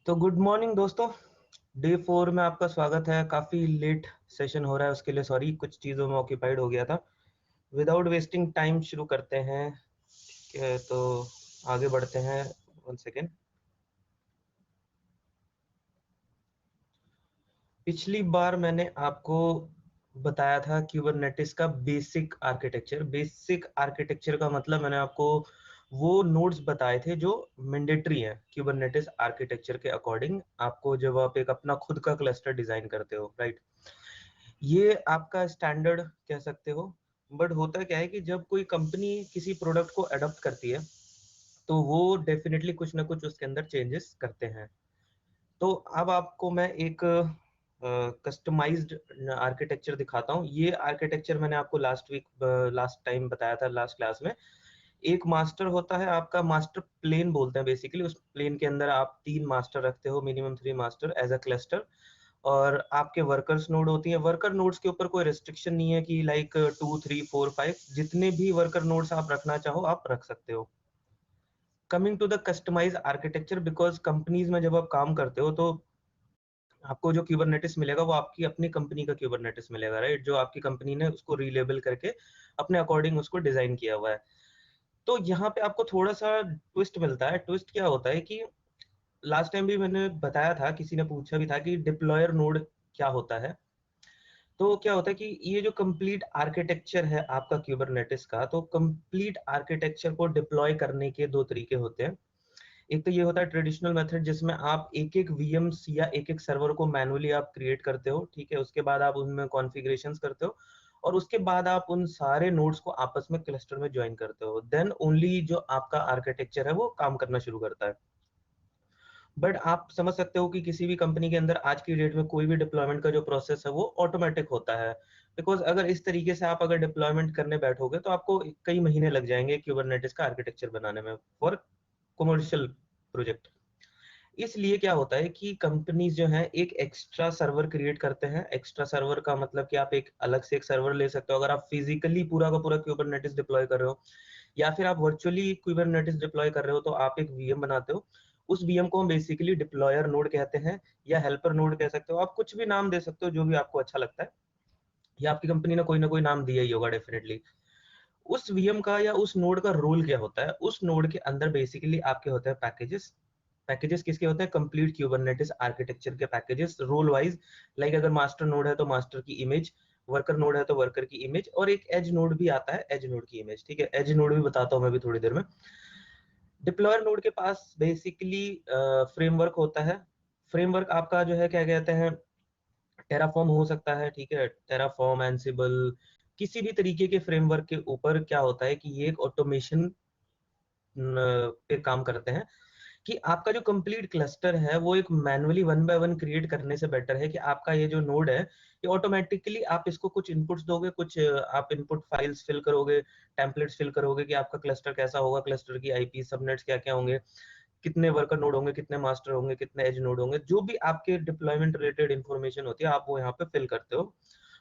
तो good morning दोस्तों। Day 4 में आपका स्वागत है। काफ़ी लेट सेशन हो रहा है, उसके लिए सॉरी, कुछ चीज़ों में ऑक्यूपाइड हो गया था। विदाउट वेस्टिंग टाइम शुरू करते हैं। तो आगे बढ़ते हैं। 1 सेकेंड। पिछली बार मैंने आपको बताया था क्यूबरनेटिस का बेसिक आर्किटेक्चर। बेसिक आर्किटेक्चर का मतलब मैंने आपको वो नोड्स बताए थे जो मैंडेटरी हैं क्यूबरनेटिस आर्किटेक्चर के अकॉर्डिंग, आपको जब आप एक अपना खुद का क्लस्टर डिजाइन करते हो, राइट। ये आपका स्टैंडर्ड कह सकते हो। बट होता क्या है कि जब कोई कंपनी किसी प्रोडक्ट को अडॉप्ट करती है तो वो डेफिनेटली कुछ ना कुछ उसके अंदर चेंजेस करते हैं। तो अब आपको मैं एक कस्टमाइज्ड आर्किटेक्चर दिखाता हूँ। ये आर्किटेक्चर मैंने आपको लास्ट टाइम बताया था, लास्ट क्लास में। एक मास्टर होता है आपका, मास्टर प्लेन बोलते हैं बेसिकली। उस प्लेन के अंदर आप 3 मास्टर रखते हो, minimum 3 master as a cluster. और आपके वर्कर्स नोड होती है। वर्कर नोड्स के ऊपर कोई रिस्ट्रिक्शन नहीं है कि लाइक 2 3 4 5, जितने भी वर्कर नोड्स आप रखना चाहो आप रख सकते हो। Coming to the customize architecture, because companies में जब आप काम करते हो तो आपको जो क्यूबरनेटिस मिलेगा वो आपकी अपनी कंपनी का क्यूबरनेटिस मिलेगा, राइट, जो आपकी कंपनी ने उसको रीलेबल करके अपने अकॉर्डिंग उसको डिजाइन किया हुआ है। तो यहाँ पे आपको थोड़ा सा ट्विस्ट मिलता है। ट्विस्ट क्या होता है कि लास्ट टाइम भी मैंने बताया था, किसी ने पूछा भी था कि डिप्लॉयर नोड क्या होता है। तो क्या होता है कि ये जो कंप्लीट आर्किटेक्चर है आपका क्यूबरनेटिस का, तो कंप्लीट आर्किटेक्चर को डिप्लॉय करने के 2 तरीके होते हैं। एक तो ये होता है ट्रेडिशनल मेथड, जिसमें आप एक एक वीएम्स या एक एक सर्वर को मैनुअली आप क्रिएट करते हो, ठीक है। उसके बाद आप उनमें कॉन्फ़िगरेशंस करते हो और उसके बाद आप उन सारे नोड्स को आपस में क्लस्टर में ज्वाइन करते हो। देन ओनली जो आपका आर्किटेक्चर है वो काम करना शुरू करता है। बट आप समझ सकते हो कि किसी भी कंपनी के अंदर आज की डेट में कोई भी डिप्लॉयमेंट का जो प्रोसेस है वो ऑटोमेटिक होता है। बिकॉज अगर इस तरीके से आप अगर डिप्लॉयमेंट करने बैठोगे तो आपको कई महीने लग जाएंगे क्यूबरनेटिस का आर्किटेक्चर बनाने में फॉर कमर्शियल प्रोजेक्ट। इसलिए क्या होता है कि कंपनीज जो है एक एक्स्ट्रा सर्वर क्रिएट करते हैं। एक्स्ट्रा सर्वर का मतलब कि आप एक अलग से एक सर्वर ले सकते हो अगर आप फिजिकली पूरा का पूरा क्यूबरनेटिस डिप्लॉय कर रहे हो, या फिर आप वर्चुअली क्यूबरनेटिस डिप्लॉय कर रहे हो तो आप एक वीएम बनाते हो। उस वीएम को हम बेसिकली डिप्लॉयर नोड कहते हैं या हेल्पर नोड कह सकते हो। आप कुछ भी नाम दे सकते हो जो भी आपको अच्छा लगता है, या आपकी कंपनी ने कोई ना कोई नाम दिया ही होगा डेफिनेटली। उस वीएम का या उस नोड का रोल क्या होता है, उस नोड के अंदर बेसिकली आपके होते हैं पैकेजेस। पैकेजेस किसके होते हैं? कंप्लीट क्यूबरनेटिस आर्किटेक्चर के पैकेजेस, रोल वाइज। लाइक अगर मास्टर नोड है तो मास्टर की इमेज, वर्कर नोड है तो वर्कर की इमेज, और एक एज नोड भी आता है, एज नोड की इमेज, ठीक है। एज नोड भी बताता हूँ मैं भी थोड़ी देर में। डिप्लॉयर नोड के पास बेसिकली फ्रेमवर्क होता है। फ्रेमवर्क आपका जो है क्या कहते हैं, टेराफॉर्म हो सकता है, ठीक है। टेराफॉर्म, एंसिबल, किसी भी तरीके के फ्रेमवर्क के ऊपर क्या होता है कि ये एक ऑटोमेशन पे काम करते हैं कि आपका जो कंप्लीट क्लस्टर है वो एक मैनुअली 1 बाय 1 क्रिएट करने से बेटर है कि आपका ये जो नोड है ये ऑटोमेटिकली आप इसको कुछ इनपुट्स दोगे, कुछ आप इनपुट फाइल्स फिल करोगे, टेम्पलेट्स फिल करोगे कि आपका क्लस्टर कैसा होगा, क्लस्टर की आईपी सबनेट्स क्या क्या होंगे, कितने वर्कर नोड होंगे, कितने मास्टर होंगे, कितने एज नोड होंगे, जो भी आपके डिप्लॉयमेंट रिलेटेड इंफॉर्मेशन होती है आप वो यहाँ पे फिल करते हो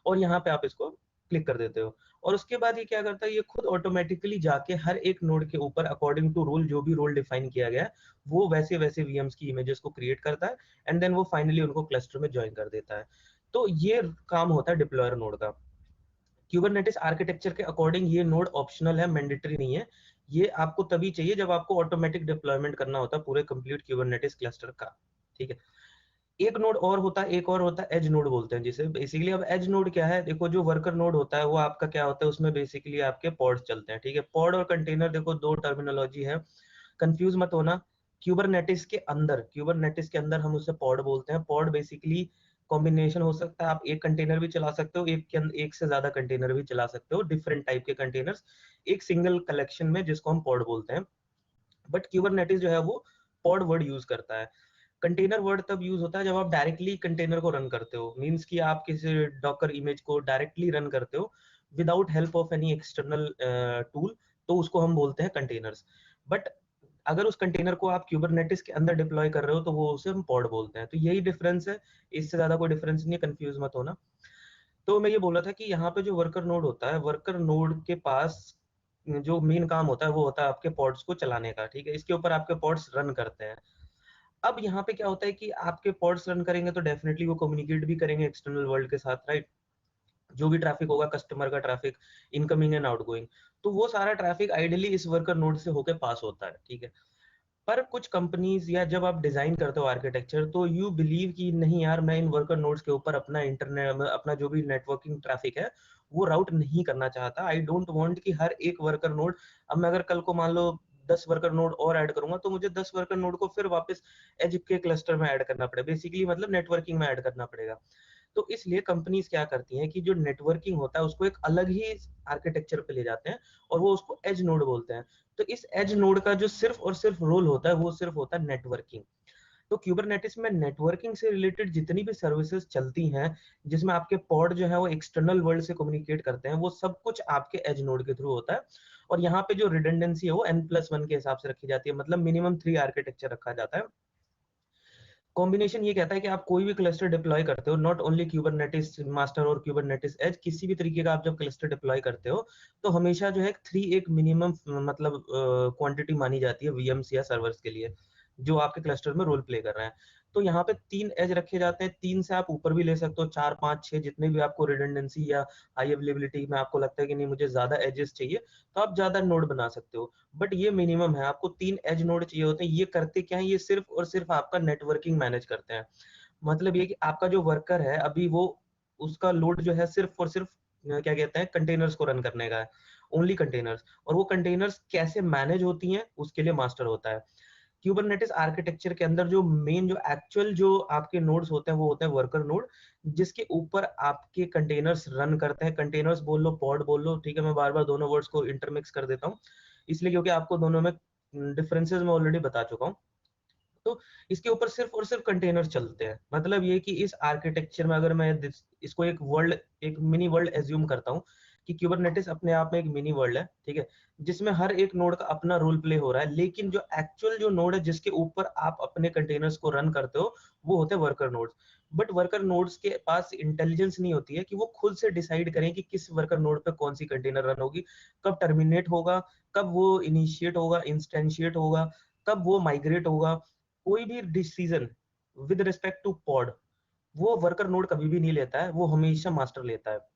और यहाँ पे आप इसको क्लिक कर देते हो। और उसके बाद ये क्या करता है, ये खुद ऑटोमेटिकली जाके हर एक नोड के ऊपर अकॉर्डिंग टू रोल, जो भी रोल डिफाइन किया गया है वो वैसे वैसे वीएम्स की इमेजेस को क्रिएट करता है एंड देन वो फाइनली उनको क्लस्टर में ज्वाइन कर देता है। तो ये काम होता है डिप्लॉयर नोड का। क्यूबरनेटिस आर्किटेक्चर के अकॉर्डिंग ये नोड ऑप्शनल है, मैंडेटरी नहीं है। ये आपको तभी चाहिए जब आपको ऑटोमेटिक डिप्लॉयमेंट करना होता है पूरे कंप्लीट क्यूबरनेटिस क्लस्टर का, ठीक है। एक नोड और होता है, एक और होता है एज नोड बोलते हैं जिसे बेसिकली। अब एज नोड क्या है, देखो जो वर्कर नोड होता है वो आपका क्या होता है, उसमें बेसिकली आपके पॉड्स चलते हैं, ठीक है। पॉड और कंटेनर, देखो दो टर्मिनोलॉजी है, कंफ्यूज मत होना। क्यूबरनेटिस के अंदर हम उसे पॉड बोलते हैं। पॉड बेसिकली कॉम्बिनेशन हो सकता है, आप एक कंटेनर भी चला सकते हो, एक के अंदर एक से ज्यादा कंटेनर भी चला सकते हो, डिफरेंट टाइप के कंटेनर्स एक सिंगल कलेक्शन में, जिसको हम पॉड बोलते हैं। बट क्यूबरनेटिस जो है वो पॉड वर्ड यूज करता है। कंटेनर वर्ड तब यूज होता है जब आप डायरेक्टली कंटेनर को रन करते हो, मींस कि आप किसी डॉकर इमेज को डायरेक्टली रन करते हो without help of any external tool, तो उसको हम बोलते हैं कंटेनर्स। बट अगर उस कंटेनर को आप क्यूबरनेटिस के अंदर डिप्लॉय कर रहे हो तो वो उसे हम पॉड बोलते हैं। तो यही डिफरेंस है, इससे ज्यादा कोई डिफरेंस नहीं है, कंफ्यूज मत होना। तो मैं ये बोला था कि यहाँ पे जो वर्कर नोड होता है, वर्कर नोड के पास जो मेन काम होता है वो होता है आपके पॉड्स को चलाने का, ठीक है। इसके ऊपर आपके पॉड्स रन करते हैं। अब यहाँ पे क्या होता है कि आपके पॉड्स रन करेंगे तो डेफिनेटली वो कम्युनिकेट भी करेंगे एक्सटर्नल वर्ल्ड के साथ, राइट? जो भी ट्रैफिक होगा, कस्टमर का ट्रैफिक, इनकमिंग एंड आउटगोइंग, तो वो सारा ट्रैफिक आइडियली इस वर्कर नोड से होके पास होता है, ठीक है? पर कुछ कंपनीज या जब आप डिजाइन करते हो आर्किटेक्चर, तो यू बिलीव कि नहीं यार, मैं इन वर्कर नोड्स के ऊपर अपना इंटरनेट, अपना जो भी नेटवर्किंग ट्रैफिक है वो राउट नहीं करना चाहता। आई डोंट वांट कि हर एक वर्कर नोड, अब मैं अगर कल को मान लो 10 वर्कर नोड और ऐड करूंगा तो मुझे 10 वर्कर नोड को फिर वापस एज के क्लस्टर में ऐड करना पड़ेगा, बेसिकली मतलब नेटवर्किंग में ऐड करना पड़ेगा। तो इसलिए कंपनीज क्या करती हैं कि जो नेटवर्किंग होता है उसको एक अलग ही आर्किटेक्चर पे ले जाते हैं और वो उसको एज नोड बोलते हैं। तो इस एज नोड का जो सिर्फ और सिर्फ रोल होता है वो सिर्फ होता है नेटवर्किंग। तो क्यूबरनेटिस में नेटवर्किंग से रिलेटेड जितनी भी सर्विसेज चलती हैं, जिसमें आपके पॉड जो है वो एक्सटर्नल वर्ल्ड से कम्युनिकेट करते हैं, वो सब कुछ आपके एज नोड के थ्रू होता है। और यहाँ पे जो रिडंडेंसी है वो n+1 के हिसाब से रखी जाती है, मतलब मिनिमम 3 आर्किटेक्चर रखा जाता है। कॉम्बिनेशन ये कहता है कि आप कोई भी क्लस्टर डिप्लॉय करते हो, नॉट ओनली क्यूबरनेटिस मास्टर और क्यूबरनेटिस एज, किसी भी तरीके का आप जब क्लस्टर डिप्लॉय करते हो तो हमेशा जो है 3 एक मिनिमम मतलब क्वांटिटी मानी जाती है वीएम्स या सर्वर्स के लिए जो आपके क्लस्टर में रोल प्ले कर रहे हैं। तो यहाँ पे 3 एज रखे जाते हैं, 3 से आप ऊपर भी ले सकते हो, 4 5 6, जितने भी आपको रिडंडेंसी या हाई अवेलेबिलिटी में आपको लगता है कि नहीं मुझे ज्यादा एजेस चाहिए तो आप ज्यादा नोड बना सकते हो। बट ये मिनिमम है, आपको 3 एज नोड चाहिए होते हैं। ये करते क्या है, ये सिर्फ और सिर्फ आपका नेटवर्किंग मैनेज करते हैं। मतलब ये कि आपका जो वर्कर है अभी वो, उसका लोड जो है सिर्फ और सिर्फ क्या कहते हैं कंटेनर्स को रन करने का है, ओनली कंटेनर्स। और वो कंटेनर्स कैसे मैनेज होती हैं उसके लिए मास्टर होता है। क्यूबरनेटिस आर्किटेक्चर के अंदर जो मेन जो एक्चुअल जो आपके नोड्स होते हैं वो होते हैं वर्कर नोड, जिसके ऊपर आपके कंटेनर्स रन करते हैं। कंटेनर्स बोल लो, पॉड बोल लो, ठीक है? मैं बार बार दोनों वर्ड्स को इंटरमिक्स कर देता हूँ इसलिए क्योंकि आपको दोनों में डिफरेंसेस मैं ऑलरेडी बता चुका हूँ। तो इसके ऊपर सिर्फ और सिर्फ कंटेनर चलते हैं। मतलब ये कि इस आर्किटेक्चर में अगर मैं इसको एक वर्ल्ड, एक मिनी वर्ल्ड एज्यूम करता हूँ कि क्यूबरनेटिस अपने आप में एक मिनी वर्ल्ड है, ठीक है? जिसमें हर एक नोड का अपना रोल प्ले हो रहा है, लेकिन जो एक्चुअल जो नोड है जिसके ऊपर आप अपने कंटेनर्स को रन करते हो वो होते हैं worker nodes. But worker nodes के पास इंटेलिजेंस नहीं होती है कि वो खुद से डिसाइड करें कि किस वर्कर नोड पे कौन सी कंटेनर रन होगी, कब टर्मिनेट होगा, कब वो इनिशिएट होगा, इंस्टेंशिएट होगा, कब वो माइग्रेट होगा। कोई भी decision with respect to pod वो वर्कर नोड कभी भी नहीं लेता है, वो हमेशा मास्टर लेता है।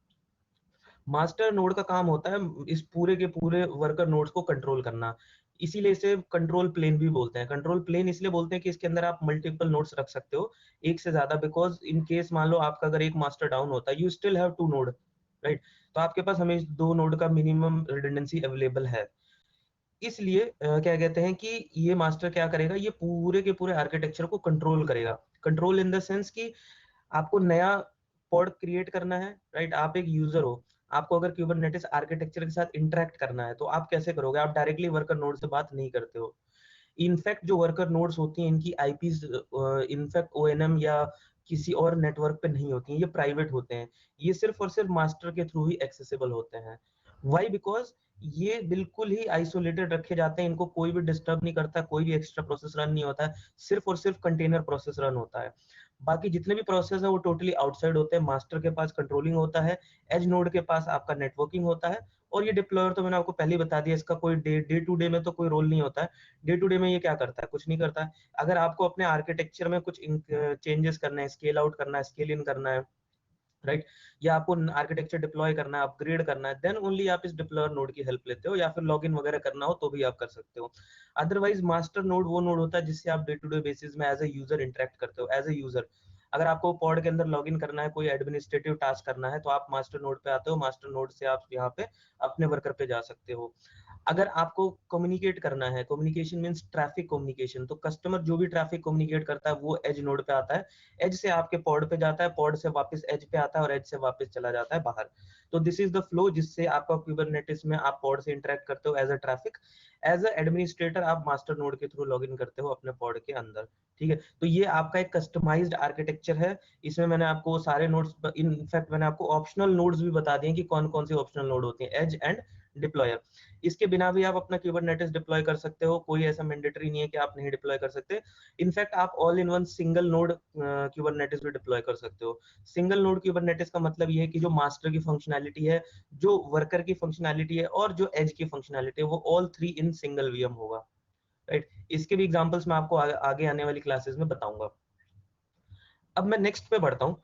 मास्टर नोड का काम होता है इस पूरे के पूरे वर्कर नोड्स को कंट्रोल करना। इसीलिए इसे कंट्रोल प्लेन भी बोलते हैं। कंट्रोल प्लेन इसलिए बोलते हैं कि इसके अंदर आप मल्टीपल नोड्स रख सकते हो, एक से ज्यादा, बिकॉज इन केस मान लो आपका अगर एक मास्टर डाउन होता है, you still have 2 node, right? तो आपके पास हमेशा 2 नोड का मिनिमम रिडंडेंसी अवेलेबल है। इसलिए क्या कहते हैं कि ये मास्टर क्या करेगा, ये पूरे के पूरे आर्किटेक्चर को कंट्रोल करेगा। कंट्रोल इन द सेंस कि आपको नया पॉड क्रिएट करना है, राइट? आप एक यूजर हो, आपको अगर कुबरनेटिस आर्किटेक्चर के साथ इंटरेक्ट करना है तो आप कैसे करोगे? आप डायरेक्टली वर्कर नोड से बात नहीं करते हो। इनफैक्ट जो वर्कर नोड्स होती हैं इनकी आईपीज इनफैक्ट ओएनएम या किसी और नेटवर्क पे नहीं होती हैं, ये प्राइवेट होते हैं। ये सिर्फ और सिर्फ मास्टर के थ्रू ही एक्सेसिबल होते हैं। वाई? बिकॉज ये बिल्कुल ही आइसोलेटेड रखे जाते हैं, इनको कोई भी डिस्टर्ब नहीं करता, कोई भी एक्स्ट्रा प्रोसेस रन नहीं होता है, सिर्फ और सिर्फ कंटेनर प्रोसेस रन होता है। बाकी जितने भी प्रोसेस है वो टोटली आउटसाइड होते हैं। मास्टर के पास कंट्रोलिंग होता है, एज नोड के पास आपका नेटवर्किंग होता है। और ये डिप्लॉयर तो मैंने आपको पहले ही बता दिया, इसका कोई डे टू डे में तो कोई रोल नहीं होता है। डे टू डे में ये क्या करता है? कुछ नहीं करता है। अगर आपको अपने आर्किटेक्चर में कुछ चेंजेस करना है, स्केल आउट करना है, स्केल इन करना है, राइट? या आपको आर्किटेक्चर डिप्लॉय करना है, अपग्रेड करना है, देन ओनली आप इस डिप्लॉयर नोड की हेल्प लेते हो, या फिर लॉगिन वगैरह करना हो तो भी आप कर सकते हो। अदरवाइज मास्टर नोड वो नोड होता है जिससे आप डे टू डे बेसिस में एज ए यूजर इंटरेक्ट करते हो। एज ए यूजर अगर आपको पॉड के अंदर लॉगिन करना है, कोई एडमिनिस्ट्रेटिव टास्क करना है, तो आप मास्टर नोड पे आते हो, मास्टर नोड से आप यहाँ पे अपने वर्कर पे जा सकते हो। अगर आपको कम्युनिकेट करना है, कम्युनिकेशन मींस ट्रैफिक कम्युनिकेशन, तो कस्टमर जो भी ट्रैफिक कम्युनिकेट करता है वो एज नोड पे आता है, एज से आपके पॉड पे जाता है, पॉड से वापस एज पे आता है और एज से वापस चला जाता है बाहर। तो दिस इज द फ्लो जिससे आपका कुबरनेटिस में आप पॉड से इंटरेक्ट करते हो as a traffic. As a administrator आप मास्टर नोड के थ्रू लॉगिन करते हो अपने पॉड के अंदर, ठीक है? तो ये आपका एक कस्टमाइज्ड आर्किटेक्चर है। इसमें मैंने आपको सारे नोड्स, इनफैक्ट मैंने आपको ऑप्शनल नोड्स भी बता दिए कि कौन कौन से ऑप्शनल नोड होते हैं, एज एंड डिप्लॉयर। इसके बिना भी आप अपना कुबरनेटिस डिप्लॉय कर सकते हो, कोई ऐसा मैंडेटरी नहीं है कि आप नहीं डिप्लॉय कर सकते। इनफैक्ट आप all in one single node Kubernetes भी डिप्लॉय कर सकते हो। सिंगल नोड कुबरनेटिस का मतलब ये है कि जो मास्टर की फंक्शनैलिटी है, जो वर्कर की फंक्शनैलिटी है और जो एज की फंक्शनैलिटी है, वो ऑल 3 इन सिंगल वीएम होगा। राइट। इसके भी एग्जांपल्स मैं आपको आगे आने वाली क्लासेस में बताऊंगा। अब मैं नेक्स्ट पे बढ़ता हूँ।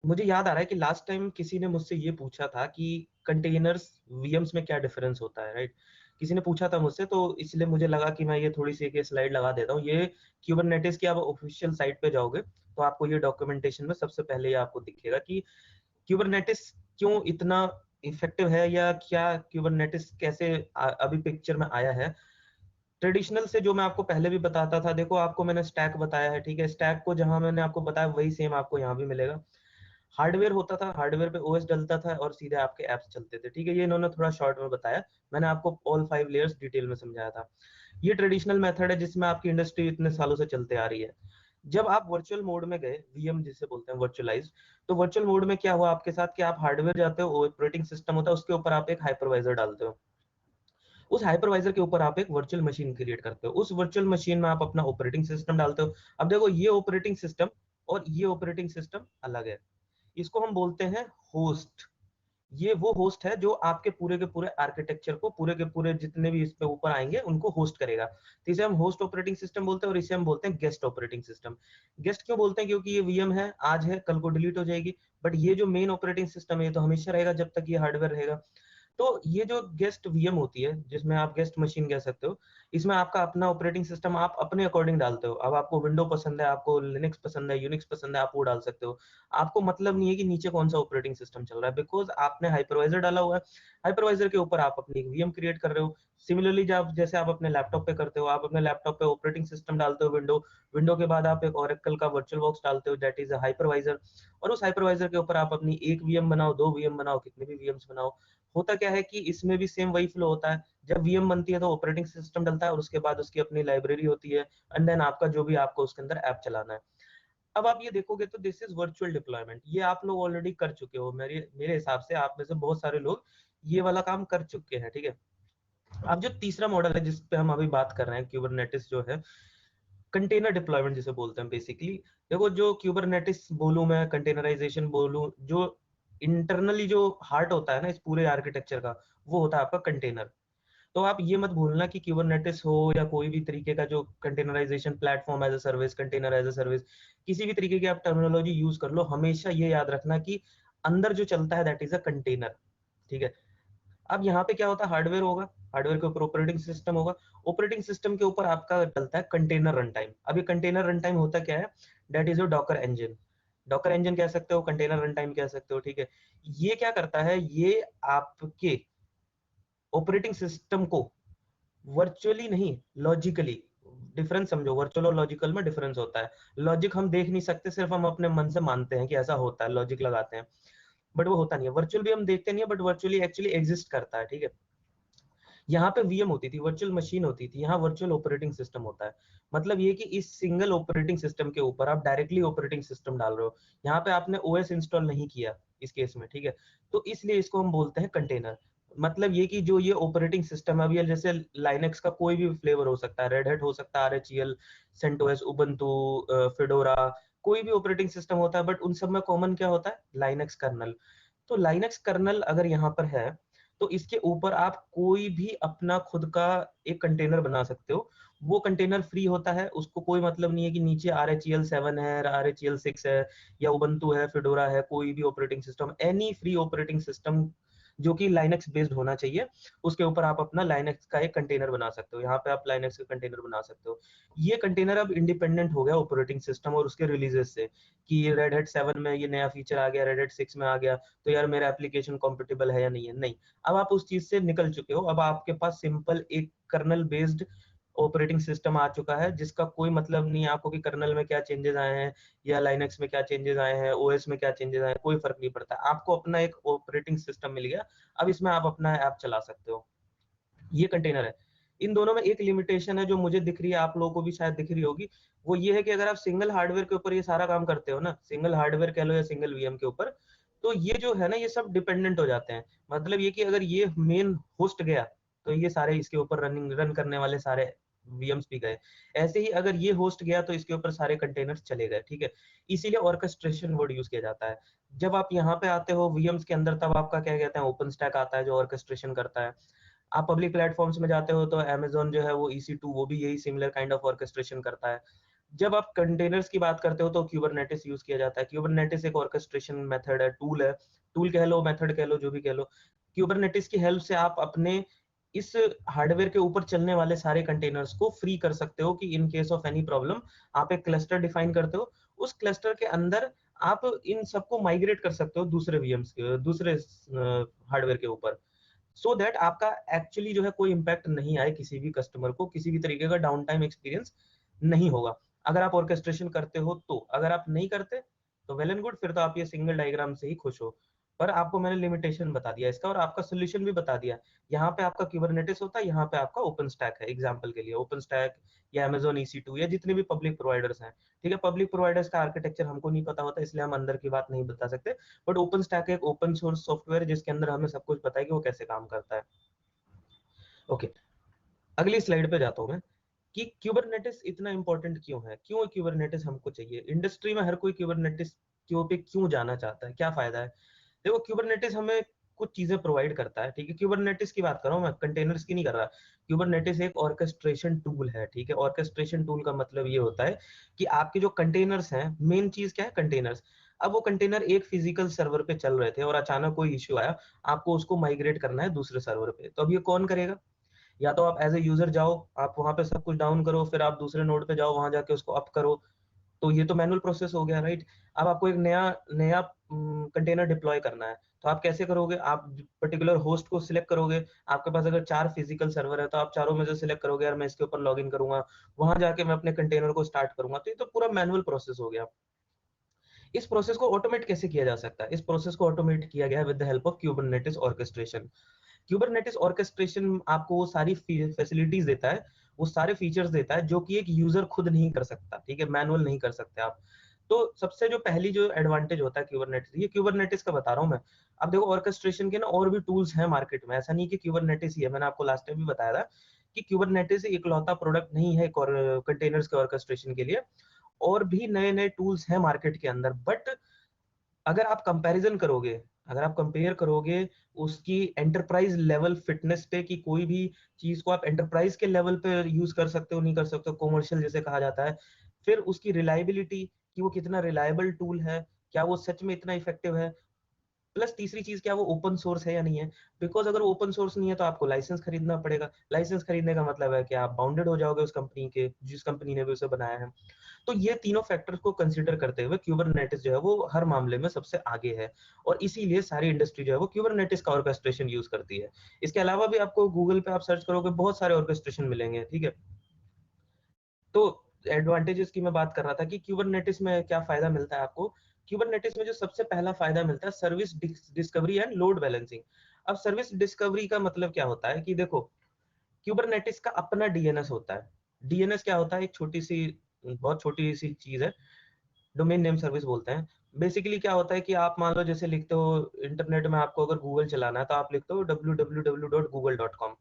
मुझे याद आ रहा है कि लास्ट टाइम किसी ने मुझसे ये पूछा था कि कंटेनर्स वीएम्स में क्या डिफरेंस होता है, राइट। किसी ने पूछा था मुझसे, तो इसलिए मुझे लगा कि मैं ये थोड़ी सी एक स्लाइड लगा देता हूँ। ये क्यूबरनेटिस की आप ऑफिशियल साइट पे जाओगे तो आपको ये डॉक्यूमेंटेशन में सबसे पहले ये आपको दिखेगा कि क्यूबरनेटिस क्यों इतना इफेक्टिव है, या क्या क्यूबरनेटिस कैसे अभी पिक्चर में आया है। ट्रेडिशनल से जो मैं आपको पहले भी बताता था, देखो आपको मैंने स्टैक बताया है, ठीक है। स्टैक को जहां मैंने आपको बताया वही सेम आपको यहाँ भी मिलेगा। हार्डवेयर होता था, हार्डवेयर पे ओएस डलता था और सीधे आपके एप्स चलते थे, ठीक है। ये इन्होंने थोड़ा शॉर्ट में बताया, मैंने आपको ऑल 5 लेयर्स डिटेल में समझाया था। ये ट्रेडिशनल मेथड है जिसमें आपकी इंडस्ट्री इतने सालों से चलते आ रही है। जब आप वर्चुअल मोड में गए, वीएम जिसे बोलते हैं वर्चुअलाइज, तो वर्चुअल मोड में क्या हुआ आपके साथ कि आप हार्डवेयर जाते हो, ऑपरेटिंग सिस्टम होता है, उसके ऊपर आप एक हाइपरवाइजर डालते हो। उस हाइपरवाइजर के ऊपर आप एक वर्चुअल मशीन क्रिएट करते हो, उस वर्चुअल मशीन में आप अपना ऑपरेटिंग सिस्टम डालते हो। अब देखो ये ऑपरेटिंग सिस्टम और ये ऑपरेटिंग सिस्टम अलग है। इसको हम बोलते हैं होस्ट। ये वो होस्ट है जो आपके पूरे के पूरे आर्किटेक्चर को, पूरे के पूरे जितने भी इस पे ऊपर आएंगे उनको होस्ट करेगा। तो इसे हम होस्ट ऑपरेटिंग सिस्टम बोलते हैं और इसे हम बोलते हैं गेस्ट ऑपरेटिंग सिस्टम। गेस्ट क्यों बोलते हैं? क्योंकि ये वीएम है, आज है कल को डिलीट हो जाएगी, बट ये जो मेन ऑपरेटिंग सिस्टम है ये तो हमेशा रहेगा जब तक ये हार्डवेयर रहेगा। तो ये जो गेस्ट वीएम होती है, जिसमें आप गेस्ट मशीन कह सकते हो, इसमें आपका अपना ऑपरेटिंग सिस्टम आप अपने अकॉर्डिंग डालते हो। अब आपको विंडो पसंद है, आपको लिनक्स पसंद है, यूनिक्स पसंद है, आप वो डाल सकते हो। आपको मतलब नहीं है कि नीचे कौन सा ऑपरेटिंग सिस्टम चल रहा है, बिकॉज आपने हाइपरवाइजर डाला हुआ है। हाइपरवाइजर के ऊपर आप अपनी वीएम क्रिएट कर रहे हो। सिमिलरली जब जैसे आप अपने लैपटॉप पे करते हो, आप अपने लैपटॉप पे ऑपरेटिंग सिस्टम डालते हो विंडो, विंडो के बाद आप एक ओरेकल का वर्चुअल बॉक्स डालते हो, दैट इज अ हाइपरवाइजर। और उस हाइपरवाइजर के ऊपर आप अपनी एक वीएम बनाओ, दो वीएम बनाओ, कितने भी वीएम्स बनाओ। होता क्या है कि इसमें भी सेम वही फ्लो होता है। जब वीएम बनती है तो ऑपरेटिंग सिस्टम डलता है और उसके बाद उसकी अपनी लाइब्रेरी होती है, एंड देन आपका जो भी आपको उसके अंदर ऐप चलाना है। अब आप ये देखोगे तो दिस इज वर्चुअल डिप्लॉयमेंट। ये आप लोग ऑलरेडी कर चुके हो, मेरे मेरे हिसाब से आप में से बहुत सारे लोग ये वाला काम कर चुके हैं, ठीक है। अब जो तीसरा मॉडल है जिस पे हम अभी बात कर रहे हैं, क्यूबरनेटिस जो है, कंटेनर डिप्लॉयमेंट जिसे बोलते हैं बेसिकली। देखो जो क्यूबरनेटिस बोलूं मैं, कंटेनराइजेशन बोलूं, जो इंटरनली जो हार्ट होता है ना इस पूरे आर्किटेक्चर का, वो होता है आपका कंटेनर। तो आप ये मत भूलना कि क्यूबरनेटिस हो या कोई भी तरीके का जो containerization platform as a service, container as a service, किसी भी तरीके की आप टर्मिनोलॉजी यूज कर लो, हमेशा ये याद रखना कि अंदर जो चलता है दैट इज अ कंटेनर, ठीक है। अब यहाँ पे क्या होता है, हार्डवेयर होगा, हार्डवेयर के ऊपर ऑपरेटिंग सिस्टम होगा, ऑपरेटिंग सिस्टम के ऊपर आपका चलता है कंटेनर रन टाइम। अब ये कंटेनर रन टाइम होता क्या है? That is your Docker engine. Docker engine कह सकते हो, कंटेनर रन टाइम कह सकते हो, ठीक है। ये क्या करता है? ये आपके ऑपरेटिंग सिस्टम को वर्चुअली नहीं, लॉजिकली, डिफरेंस समझो, वर्चुअल और लॉजिकल में डिफरेंस होता है। लॉजिक हम देख नहीं सकते, सिर्फ हम अपने मन से मानते हैं कि ऐसा होता है, लॉजिक लगाते हैं, बट वो होता नहीं है। वर्चुअल भी हम देखते नहीं है, बट वर्चुअली एक्चुअली एग्जिस्ट करता है, ठीक है। यहाँ पे वीएम होती थी, वर्चुअल मशीन होती थी, यहाँ वर्चुअल ऑपरेटिंग सिस्टम होता है। मतलब ये कि इस सिंगल ऑपरेटिंग सिस्टम के ऊपर आप डायरेक्टली ऑपरेटिंग सिस्टम डाल रहे हो, यहाँ पे आपने ओएस इंस्टॉल नहीं किया इस केस में, ठीक है। तो इसलिए इसको हम बोलते हैं कंटेनर। मतलब ये कि जो ये ऑपरेटिंग सिस्टम है, अब ये जैसे लाइनेक्स का कोई भी फ्लेवर हो सकता है, रेड हैट हो सकता है, आरएचईएल, सेंटोस, उबंटू, फेडोरा, कोई भी ऑपरेटिंग सिस्टम होता है, बट उन सब में कॉमन क्या होता है? Linux kernel. तो लाइनेक्स कर्नल अगर यहाँ पर है तो इसके ऊपर आप कोई भी अपना खुद का एक कंटेनर बना सकते हो। वो कंटेनर फ्री होता है, उसको कोई मतलब नहीं है कि नीचे RHEL 7 है, RHEL 6 है, या उबंटू है, फिडोरा है, कोई भी operating system, any free operating system जो कि लाइनेक्स बेस्ड होना चाहिए, उसके ऊपर आप अपना लाइनेक्स का एक कंटेनर बना सकते हो। यहाँ पे आप लाइनेक्स का कंटेनर बना सकते हो। ये कंटेनर अब इंडिपेंडेंट हो गया ऑपरेटिंग सिस्टम और उसके रिलीजेस से, कि रेड हैट 7 में ये नया फीचर आ गया, रेड हैट 6 में आ गया, तो यार मेरा एप्लीकेशन कॉम्पिटेबल है या नहीं है, नहीं। अब आप उस चीज से निकल चुके हो, अब आपके पास सिंपल एक कर्नल बेस्ड ऑपरेटिंग सिस्टम आ चुका है, जिसका कोई मतलब नहीं है आपको कि कर्नल में क्या चेंजेस आए हैं या लाइनेक्स में क्या चेंजेस आए हैं, ओएस में क्या चेंजेस आए हैं, कोई फर्क नहीं पड़ता। आपको अपना एक ऑपरेटिंग सिस्टम मिल गया, अब इसमें आप अपना ऐप चला सकते हो। ये कंटेनर है। इन दोनों में एक लिमिटेशन है जो मुझे दिख रही है, आप लोगों को भी शायद दिख रही होगी। वो ये है कि अगर आप सिंगल हार्डवेयर के ऊपर ये सारा काम करते हो ना, सिंगल हार्डवेयर कह लो या सिंगल वीएम के ऊपर, तो ये जो है ना ये सब डिपेंडेंट हो जाते हैं। मतलब ये कि अगर ये मेन होस्ट गया तो ये सारे इसके ऊपर रन करने वाले सारे वीएम्स भी गए। ऐसे ही अगर ये होस्ट गया तो इसके ऊपर सारे कंटेनर्स चले गए, ठीक है। इसीलिए ऑर्केस्ट्रेशन वर्ड यूज किया जाता है। जब आप यहाँ पे आते हो वीएम्स के अंदर, तब आपका क्या कहते हैं, ओपन स्टैक आता है जो ऑर्केस्ट्रेशन करता है। आप पब्लिक प्लेटफॉर्म्स में जाते हो तो अमेज़न जो है वो EC2 वो भी यही सिमिलर काइंड ऑफ ऑर्केस्ट्रेशन करता है। जब आप कंटेनर्स की बात करते हो तो क्यूबरनेटिस यूज़ किया जाता है। क्यूबरनेटिस एक ऑर्केस्ट्रेशन मेथड है, टूल है। टूल कह लो, मेथड कह लो, जो भी कह लो। क्यूबरनेटिस की हेल्प से आप अपने इस हार्डवेयर के ऊपर चलने वाले सारे कंटेनर्स को फ्री कर सकते हो कि in case of any problem आप एक क्लस्टर डिफाइन करते हो। उस क्लस्टर के अंदर आप इन सबको माइग्रेट कर सकते हो दूसरे वीएम्स के दूसरे हार्डवेयर के ऊपर। सो दैट आपका एक्चुअली जो है कोई इम्पैक्ट नहीं आए, किसी भी कस्टमर को किसी भी तरीके का डाउन टाइम एक्सपीरियंस नहीं होगा, अगर आप ऑर्केस्ट्रेशन करते हो तो। अगर आप नहीं करते तो वेल एंड गुड, फिर तो आप ये सिंगल डायग्राम से ही खुश हो। पर आपको मैंने लिमिटेशन बता दिया इसका और आपका सोल्यूशन भी बता दिया। यहाँ पे आपका क्यूबरनेटिस होता है, यहाँ पे आपका ओपन स्टैक है। एग्जाम्पल के लिए ओपन स्टैक या अमेजोन EC2 या जितने भी पब्लिक प्रोवाइडर्स हैं, ठीक है। पब्लिक प्रोवाइडर्स का आर्किटेक्चर हमको नहीं पता होता, इसलिए हम अंदर की बात नहीं बता सकते। बट ओपन स्टैक एक ओपन सोर्स सॉफ्टवेयर जिसके अंदर हमें सब कुछ पता है कि वो कैसे काम करता है। ओके, अगली स्लाइड पे जाता हूँ मैं कि क्यूबरनेटिस इतना इंपॉर्टेंट क्यों है, क्यों क्यूबरनेटिस हमको चाहिए। इंडस्ट्री में हर कोई क्यूबरनेटिस क्यों जाना चाहता है, क्या फायदा है। देखो, क्यूबरनेटिस हमें कुछ चीजें प्रोवाइड करता है, ठीक है। क्यूबरनेटिस की बात कर रहा हूँ मैं, कंटेनर्स की नहीं कर रहा। क्यूबरनेटिस एक ऑर्केस्ट्रेशन टूल है, ठीक है। ऑर्केस्ट्रेशन टूल का मतलब ये होता है कि आपके जो कंटेनर्स हैं, मेन चीज क्या है, कंटेनर्स। अब वो कंटेनर एक फिजिकल सर्वर पे चल रहे थे और अचानक कोई इश्यू आया, आपको उसको माइग्रेट करना है दूसरे सर्वर पे। तो अब ये कौन करेगा? या तो आप एज ए यूजर जाओ, आप वहां पे सब कुछ डाउन करो, फिर आप दूसरे नोड पे जाओ, वहां जाके उसको अप करो। तो ये तो मैनुअल प्रोसेस हो गया, राइट। अब आपको एक नया नया कंटेनर डिप्लॉय करना है, तो आप कैसे करोगे? आप पर्टिकुलर होस्ट को सिलेक्ट करोगे। आपके पास अगर 4 फिजिकल सर्वर है तो आप चारों में से सिलेक्ट करोगे, यार मैं इसके ऊपर लॉग इन करूंगा, वहां जाके मैं अपने कंटेनर को स्टार्ट करूंगा। तो ये तो पूरा मैनुअल प्रोसेस हो गया। इस प्रोसेस को ऑटोमेट कैसे किया जा सकता है? इस प्रोसेस को ऑटोमेट किया गया है with the help of Kubernetes orchestration. Kubernetes orchestration आपको वो सारी फैसिलिटीज देता है, वो सारे फीचर्स देता है जो कि एक यूजर खुद नहीं कर सकता, ठीक है। मैनुअल नहीं कर सकते आप। तो सबसे जो पहली जो एडवांटेज होता है क्यूबरनेटिस, ये क्यूबरनेटिस का बता रहा हूँ मैं। अब देखो, ऑर्केस्ट्रेशन के ना और भी टूल्स हैं मार्केट में, ऐसा नहीं कि क्यूबरनेटिस ही है। मैंने आपको लास्ट टाइम भी बताया था कि क्यूबरनेटिस इकलौता प्रोडक्ट नहीं है कंटेनर्स के ऑर्केस्ट्रेशन के लिए। और भी नए नए टूल्स हैं मार्केट के अंदर। बट अगर आप कंपैरिजन करोगे, अगर आप कंपेयर करोगे उसकी एंटरप्राइज लेवल फिटनेस पे, कि कोई भी चीज को आप एंटरप्राइज के लेवल पे यूज कर सकते हो नहीं कर सकते हो, कॉमर्शियल जैसे कहा जाता है। फिर उसकी रिलायबिलिटी, कि वो कितना रिलायबल टूल है, क्या वो सच में इतना इफेक्टिव है। प्लस तीसरी चीज, क्या वो ओपन सोर्स है या नहीं है। बिकॉज अगर वो ओपन सोर्स नहीं है तो आपको लाइसेंस खरीदना पड़ेगा। लाइसेंस खरीदने का मतलब है कि आप बाउंडेड हो जाओगे उस कंपनी के, जिस कंपनी ने भी उसे बनाया है। तो ये तीनों फैक्टर्स को कंसीडर करते हुए क्यूबरनेटिस जो है वो हर मामले में सबसे आगे है। और इसीलिए सारी इंडस्ट्री जो है वो क्यूबरनेटिस का ऑर्केस्ट्रेशन यूज करती है। इसके अलावा भी आपको गूगल पे आप सर्च करोगे, बहुत सारे ऑर्केस्ट्रेशन मिलेंगे, ठीक है। तो एडवांटेजेस की मैं बात कर रहा था कि क्यूबरनेटिस में क्या फायदा मिलता है आपको। क्यूबरनेटिस में जो सबसे पहला फायदा मिलता है, service discovery and load balancing. अब सर्विस डिस्कवरी का मतलब क्या होता है कि देखो, क्यूबरनेटिस का अपना डीएनएस होता है। डीएनएस क्या होता है? एक छोटी सी, बहुत छोटी सी चीज है, डोमेन नेम सर्विस बोलते हैं। बेसिकली क्या होता है कि आप मान लो जैसे लिखते हो इंटरनेट में, आपको अगर गूगल चलाना है तो आप लिखते हो www.google.com।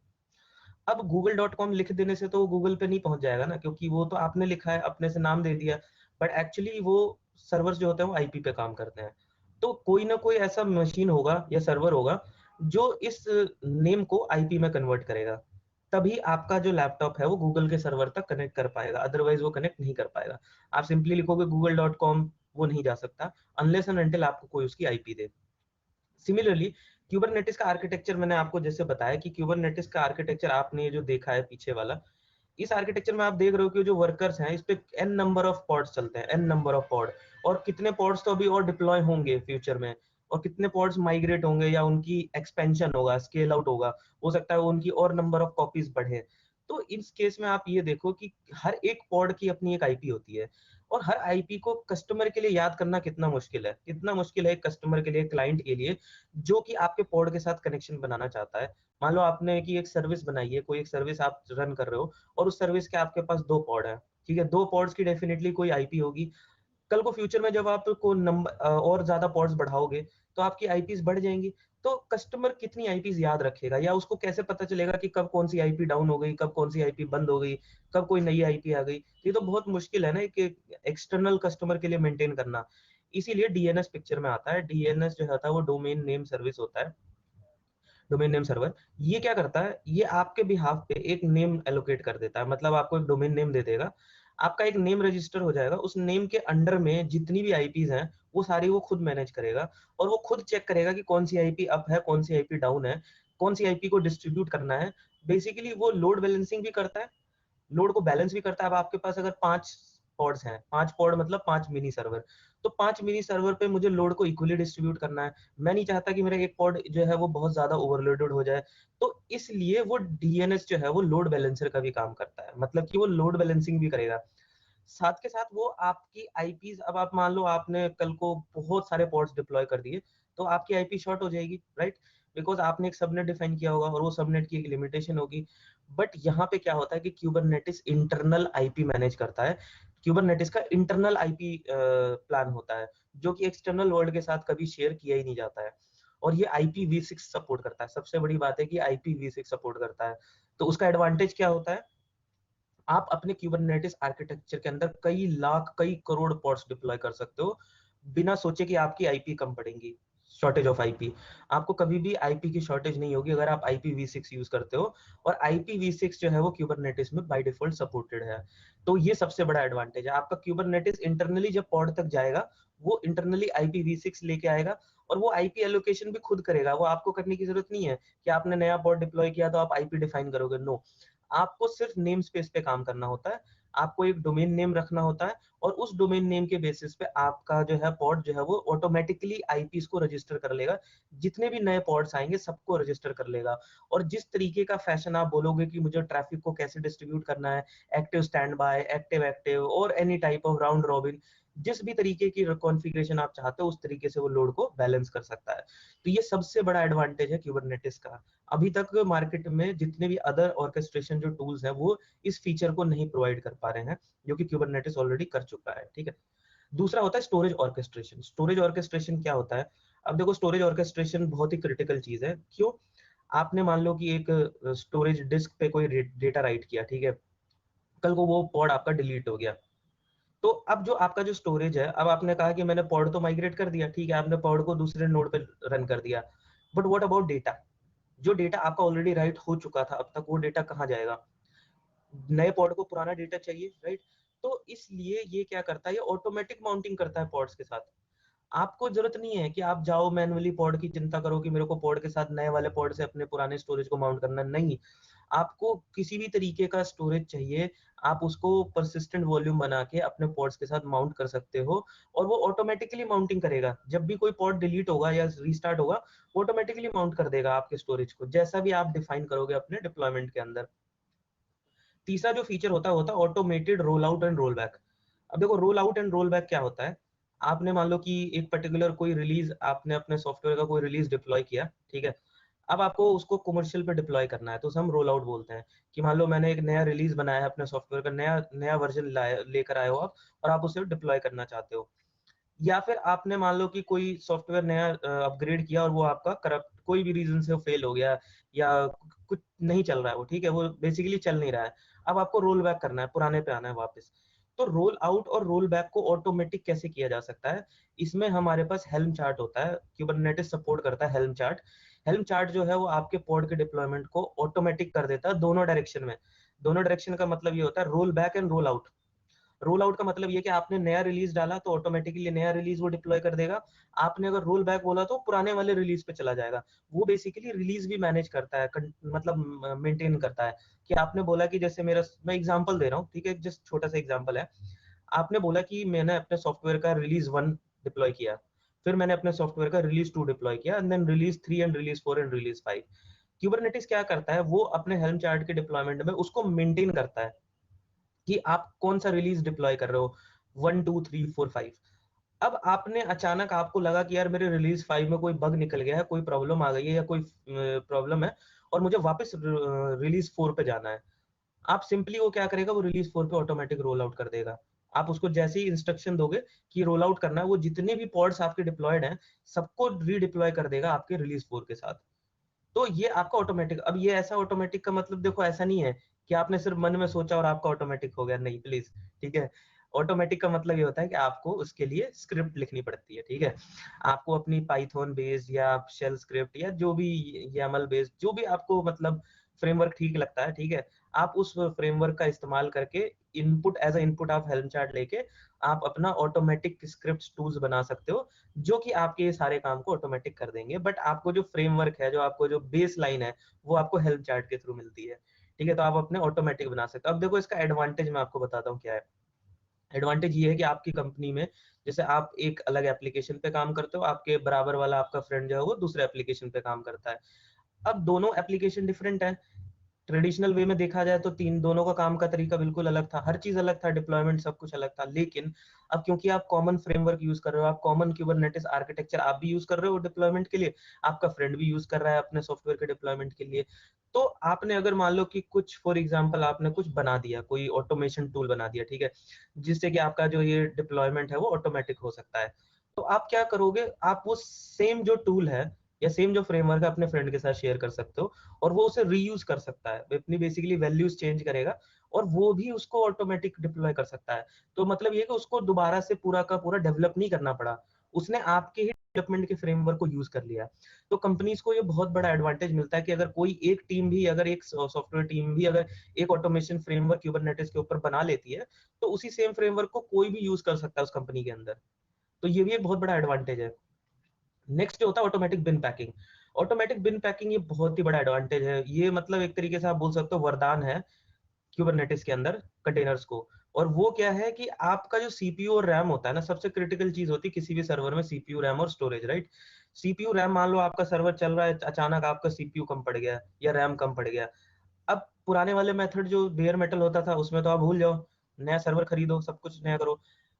अब google.com लिख देने से तो वो गूगल पे नहीं पहुंच जाएगा ना, क्योंकि वो तो आपने लिखा है, अपने से नाम दे दिया। बट एक्चुअली वो सर्वर्स जो होते हैं वो आईपी पे काम करते हैं। तो कोई ना कोई ऐसा मशीन होगा या सर्वर होगा जो इस नेम को आईपी में कन्वर्ट करेगा, तभी आपका जो लैपटॉप है वो गूगल के सर्वर तक कनेक्ट कर पाएगा, अदरवाइज वो कनेक्ट नहीं कर पाएगा। आप सिंपली लिखोगे google.com, वो नहीं जा सकता अनलेस एंड अनटिल आपको कोई उसकी आईपी दे। सिमिलरली क्यूबरनेटिस का आर्किटेक्चर मैंने आपको जैसे बताया कि क्यूबरनेटिस का आर्किटेक्चर आपने ये जो देखा है पीछे वाला, इस आर्किटेक्चर में आप देख रहे हो कि जो वर्कर्स हैं इस पे एन नंबर ऑफ पॉड्स चलते हैं, एन नंबर ऑफ पॉड। और कितने पॉड्स तो अभी और डिप्लॉय होंगे फ्यूचर में, और कितने पॉड्स माइग्रेट होंगे या उनकी एक्सपेंशन होगा, स्केल आउट होगा। हो सकता है उनकी और नंबर ऑफ कॉपीज बढ़े। तो इस केस में आप ये देखो कि हर एक पॉड की अपनी एक आईपी होती है। और हर आईपी को कस्टमर के लिए याद करना कितना मुश्किल है, कितना मुश्किल है एक कस्टमर के लिए, क्लाइंट के लिए, जो कि आपके पॉड के साथ कनेक्शन बनाना चाहता है। मान लो आपने की एक सर्विस बनाई है, कोई एक सर्विस आप रन कर रहे हो, और उस सर्विस के आपके पास 2 पॉड है, ठीक है। 2 पॉड्स की डेफिनेटली कोई आईपी होगी। कल को फ्यूचर में जब आप को नंबर और ज्यादा पॉड्स बढ़ाओगे तो आपकी आईपीज बढ़ जाएंगी। तो कस्टमर कितनी आईपीज याद रखेगा, या उसको कैसे पता चलेगा कि कब कौन सी आईपी डाउन हो गई, कब कौन सी आईपी बंद हो गई, कब कोई नई आईपी आ गई। ये तो बहुत मुश्किल है ना एक एक्सटर्नल कस्टमर के लिए मेंटेन करना। इसीलिए डीएनएस पिक्चर में आता है। डीएनएस जो होता है वो डोमेन नेम सर्विस होता है। डोमेन नेम सर्वर, ये क्या करता है, ये आपके बिहाफ पे एक नेम एलोकेट कर देता है, मतलब आपको एक डोमेन नेम दे देगा, आपका एक नेम रजिस्टर हो जाएगा, उस नेम के अंडर में जितनी भी आईपीज हैं वो सारी वो खुद मैनेज करेगा, और वो खुद चेक करेगा कि कौन सी आईपी अप है, कौन सी आईपी डाउन है, कौन सी आईपी को डिस्ट्रीब्यूट करना है। बेसिकली वो लोड बैलेंसिंग भी करता है, लोड को बैलेंस भी करता है। अब आपके पास अगर 5 पॉड्स हैं, 5 पॉड मतलब 5 मिनी सर्वर, तो 5 मिनी सर्वर पे मुझे लोड को इक्वली डिस्ट्रीब्यूट करना है। मैं नहीं चाहता कि मेरा एक पॉड जो है वो बहुत ज्यादा ओवरलोडेड हो जाए, तो इसलिए वो डीएनएस जो है वो लोड बैलेंसर का भी काम करता है, मतलब कि वो लोड बैलेंसिंग भी करेगा। साथ के साथ वो आपकी आईपीज, अब आप मान लो आपने कल को बहुत सारे पॉड्स डिप्लॉय कर दिए, तो आपकी आईपी शॉर्ट हो जाएगी, राइट? बिकॉज आपने एक सबनेट डिफाइन किया होगा और वो सबनेट की एक लिमिटेशन होगी। बट यहाँ पे क्या होता है कि क्यूबरनेटिस इंटरनल आईपी मैनेज करता है, क्यूबरनेटिस का इंटरनल आईपी प्लान होता है, जो कि एक्सटर्नल वर्ल्ड के साथ कभी शेयर किया ही नहीं जाता है। और ये IPv6 सपोर्ट करता है, सबसे बड़ी बात है कि IPv6 सपोर्ट करता है। तो उसका एडवांटेज क्या होता है, आप अपने क्यूबरनेटिस आर्किटेक्चर के अंदर कई लाख कई करोड़ पॉड्स डिप्लॉय कर सकते हो, बिना सोचे कि आपकी आईपी कम पड़ेगी, शॉर्टेज ऑफ आईपी। आपको कभी भी आईपी की शॉर्टेज नहीं होगी अगर आप IPv6 यूज करते हो, और IPv6 जो है वो क्यूबरनेटिस में बाय डिफॉल्ट सपोर्टेड है। तो ये सबसे बड़ा एडवांटेज है, आपका क्यूबरनेटिस इंटरनली जब पॉड तक जाएगा, वो इंटरनली IPv6 लेके आएगा, और वो आईपी एलोकेशन भी खुद करेगा, वो आपको करने की जरूरत नहीं है कि आपने नया पॉड डिप्लॉय किया तो आप आईपी डिफाइन करोगे, नो। आपको सिर्फ नेम स्पेस पे काम करना होता है, आपको एक डोमेन नेम रखना होता है, और उस डोमेन नेम के बेसिस पे आपका जो है पॉड जो है वो ऑटोमेटिकली आईपीस को रजिस्टर कर लेगा, जितने भी नए पॉड्स आएंगे सबको रजिस्टर कर लेगा। और जिस तरीके का फैशन आप बोलोगे कि मुझे ट्रैफिक को कैसे डिस्ट्रीब्यूट करना है, active standby, active active, और any type of round robin, जिस भी तरीके की कॉन्फ़िगरेशन आप चाहते हो उस तरीके से वो लोड को बैलेंस कर सकता है। तो ये सबसे बड़ा एडवांटेज है क्यूबरनेटिस का। अभी तक मार्केट में जितने भी अदर ऑर्केस्ट्रेशन जो टूल्स हैं वो इस फीचर को नहीं प्रोवाइड कर पा रहे हैं, जो कि क्यूबरनेटिस ऑलरेडी कर चुका है, ठीक है। दूसरा होता है स्टोरेज ऑर्केस्ट्रेशन। स्टोरेज ऑर्केस्ट्रेशन क्या होता है, अब देखो स्टोरेज ऑर्केस्ट्रेशन बहुत ही क्रिटिकल चीज है। क्यों? आपने मान लो कि एक स्टोरेज डिस्क पे कोई डेटा राइट किया, ठीक है, कल को वो पॉड आपका डिलीट हो गया, तो अब जो आपका जो स्टोरेज है, अब आपने कहा कि मैंने पॉड तो माइग्रेट कर दिया, ठीक है, आपने पॉड को दूसरे नोड पे रन कर दिया, बट व्हाट अबाउट डेटा? जो डेटा आपका ऑलरेडी राइट हो चुका था अब तक, वो डेटा कहाँ जाएगा? नए पॉड को पुराना डेटा चाहिए, राइट? तो इसलिए ये क्या करता है, ये ऑटोमेटिक माउंटिंग करता है पॉड्स के साथ। आपको जरूरत नहीं है कि आप जाओ मैनुअली पॉड की चिंता करो कि मेरे को पॉड के साथ नए वाले पॉड से अपने पुराने स्टोरेज को माउंट करना, नहीं। आपको किसी भी तरीके का स्टोरेज चाहिए, आप उसको परसिस्टेंट वॉल्यूम बना के अपने पॉड्स के साथ माउंट कर सकते हो, और वो ऑटोमेटिकली माउंटिंग करेगा। जब भी कोई पॉड डिलीट होगा या रीस्टार्ट होगा, ऑटोमेटिकली माउंट कर देगा आपके स्टोरेज को, जैसा भी आप डिफाइन करोगे अपने डिप्लॉयमेंट के अंदर। तीसरा जो फीचर होता है automated roll out and roll back. अब देखो roll out and roll back क्या होता है, आपने मान लो कि एक पर्टिकुलर कोई रिलीज, आपने अपने सॉफ्टवेयर का कोई रिलीज डिप्लॉय किया, ठीक है, अब आपको उसको कमर्शियल पे डिप्लॉय करना है, तो उसे हम रोल आउट बोलते हैं। कि मान लो मैंने एक नया रिलीज बनाया है अपने सॉफ्टवेयर का, नया नया वर्जन लेकर आए हो आप, और आप उसे डिप्लॉय करना चाहते हो। या फिर आपने मान लो कि कोई सॉफ्टवेयर नया अपग्रेड किया और वो आपका करप्ट कोई भी रीजन से फेल हो गया, या कुछ नहीं चल रहा है वो, ठीक है, वो बेसिकली चल नहीं रहा है, अब आपको रोल बैक करना है, पुराने पे आना है वापस। तो रोल आउट और रोल बैक को ऑटोमेटिक कैसे किया जा सकता है, इसमें हमारे पास हेल्म चार्ट होता है, क्यूबरनेटिस सपोर्ट करता है हेल्म चार्ट। हेल्म चार्ट जो है वो आपके पॉड के डिप्लॉयमेंट को ऑटोमेटिक कर देता है दोनों डायरेक्शन में। दोनों डायरेक्शन का मतलब ये होता है roll back and roll out. Roll out का मतलब ये कि आपने नया रिलीज डाला तो ऑटोमेटिकली नया रिलीज वो डिप्लॉय कर देगा, आपने अगर रोल बैक बोला तो पुराने वाले रिलीज पे चला जाएगा। वो बेसिकली रिलीज भी मैनेज करता है, मतलब मेंटेन करता है। कि आपने बोला कि जैसे मेरा, मैं एग्जांपल दे रहा हूँ, ठीक है, जस्ट छोटा सा एग्जांपल है। आपने बोला कि मैंने अपने सॉफ्टवेयर का रिलीज 1 डिप्लॉय किया, फिर मैंने अपने सॉफ्टवेयर का रिलीज 2 डिप्लॉय किया, and then release 3 and release 4 and release 5। Kubernetes क्या करता है, वो अपने हेल्म चार्ट के डिप्लॉयमेंट में उसको मेंटेन करता है कि आप कौन सा रिलीज डिप्लॉय कर रहे हो, 1 2 3 4 5। अब आपने अचानक आपको लगा कि यार मेरे रिलीज 5 में कोई बग निकल गया है, कोई प्रॉब्लम आ गई है, या कोई प्रॉब्लम है, और मुझे वापस रिलीज 4 पे जाना है। आप सिंपली वो क्या करेगा, वो रिलीज 4 पे ऑटोमेटिक रोल आउट कर देगा। आप उसको जैसे ही इंस्ट्रक्शन दोगे कि रोल आउट करना है, वो जितने भी पॉड्स आपके डिप्लॉयड हैं सबको रीडिप्लॉय कर देगा आपके रिलीज 4 के साथ। तो ये आपका ऑटोमेटिक, अब ये ऐसा ऑटोमेटिक का मतलब देखो ऐसा नहीं है कि आपने सिर्फ मन में सोचा और आपका ऑटोमेटिक हो गया, नहीं प्लीज, ठीक है। ऑटोमेटिक का मतलब ये होता है कि आपको उसके लिए स्क्रिप्ट लिखनी पड़ती है, ठीक है? आपको अपनी पाइथन बेस्ड या शेल स्क्रिप्ट या जो भी YAML बेस्ड जो भी आपको मतलब फ्रेमवर्क ठीक लगता है, ठीक है? आप उस फ्रेमवर्क का इस्तेमाल करके इनपुट एज़ अ इनपुट आप हेल्म चार्ट लेके आप अपना ऑटोमेटिक स्क्रिप्ट्स टूल्स बना सकते हो, जो कि आपके ये सारे काम को ऑटोमेटिक कर देंगे। बट आपको जो फ्रेमवर्क है, जो आपको जो बेस लाइन है, वो आपको हेल्म चार्ट के थ्रू मिलती है, ठीक है? तो आप अपने ऑटोमेटिक बना सकते हो। अब देखो इसका एडवांटेज मैं आपको बताता हूँ क्या है। एडवांटेज ये है कि आपकी कंपनी में जैसे आप एक अलग एप्लीकेशन पे काम करते हो, आपके बराबर वाला आपका फ्रेंड जो है वो दूसरे एप्लीकेशन पे काम करता है। अब दोनों एप्लीकेशन डिफरेंट है। ट्रेडिशनल वे में देखा जाए तो तीन दोनों का काम का तरीका बिल्कुल अलग था, हर चीज अलग था, डिप्लॉयमेंट सब कुछ अलग था। लेकिन अब क्योंकि आप कॉमन फ्रेमवर्क यूज कर रहे हो, आप कॉमन कुबरनेटिस आर्किटेक्चर आप भी यूज कर रहे हो डिप्लॉयमेंट के लिए, आपका फ्रेंड भी यूज कर रहा है अपने सॉफ्टवेयर के डिप्लॉयमेंट के लिए। तो आपने अगर मान लो कि कुछ फॉर एग्जाम्पल आपने कुछ बना दिया, कोई ऑटोमेशन टूल बना दिया, ठीक है, जिससे कि आपका जो ये डिप्लॉयमेंट है वो ऑटोमेटिक हो सकता है। तो आप क्या करोगे, आप वो सेम जो टूल है या सेम जो फ्रेमवर्क है अपने फ्रेंड के साथ शेयर कर सकते हो, और वो उसे रीयूज कर सकता है, अपनी बेसिकली वैल्यूज चेंज करेगा और वो भी उसको ऑटोमेटिक डिप्लॉय कर सकता है। तो मतलब ये कि उसको दोबारा से पूरा का पूरा डेवलप नहीं करना पड़ा, उसने आपके ही डेवलपमेंट के फ्रेमवर्क को यूज कर लिया। तो कंपनीज को ये बहुत बड़ा एडवांटेज मिलता है कि अगर कोई एक टीम भी, अगर एक सॉफ्टवेयर टीम भी अगर एक ऑटोमेशन फ्रेमवर्क कुबरनेटिस के ऊपर बना लेती है, तो उसी सेम फ्रेमवर्क को कोई भी यूज कर सकता है उस कंपनी के अंदर। तो ये भी एक बहुत बड़ा एडवांटेज है। नेक्स्ट होता है automatic bin packing. Automatic bin packing ये बहुत ही बड़ा एडवांटेज है, ये मतलब एक तरीके से आप बोल सकते हो वरदान है क्यूबरनेटिस के अंदर कंटेनर्स को। और वो क्या है कि आपका जो सीपीयू और रैम होता है ना, सबसे क्रिटिकल चीज होती है किसी भी सर्वर में, सीपीयू रैम और स्टोरेज, राइट? सीपीयू रैम, मान लो आपका सर्वर चल रहा है, अचानक आपका सीपीयू कम पड़ गया या रैम कम पड़ गया। अब पुराने वाले मेथड जो बेयर मेटल होता था उसमें तो आप भूल जाओ, नया सर्वर खरीदो, सब कुछ नया करो।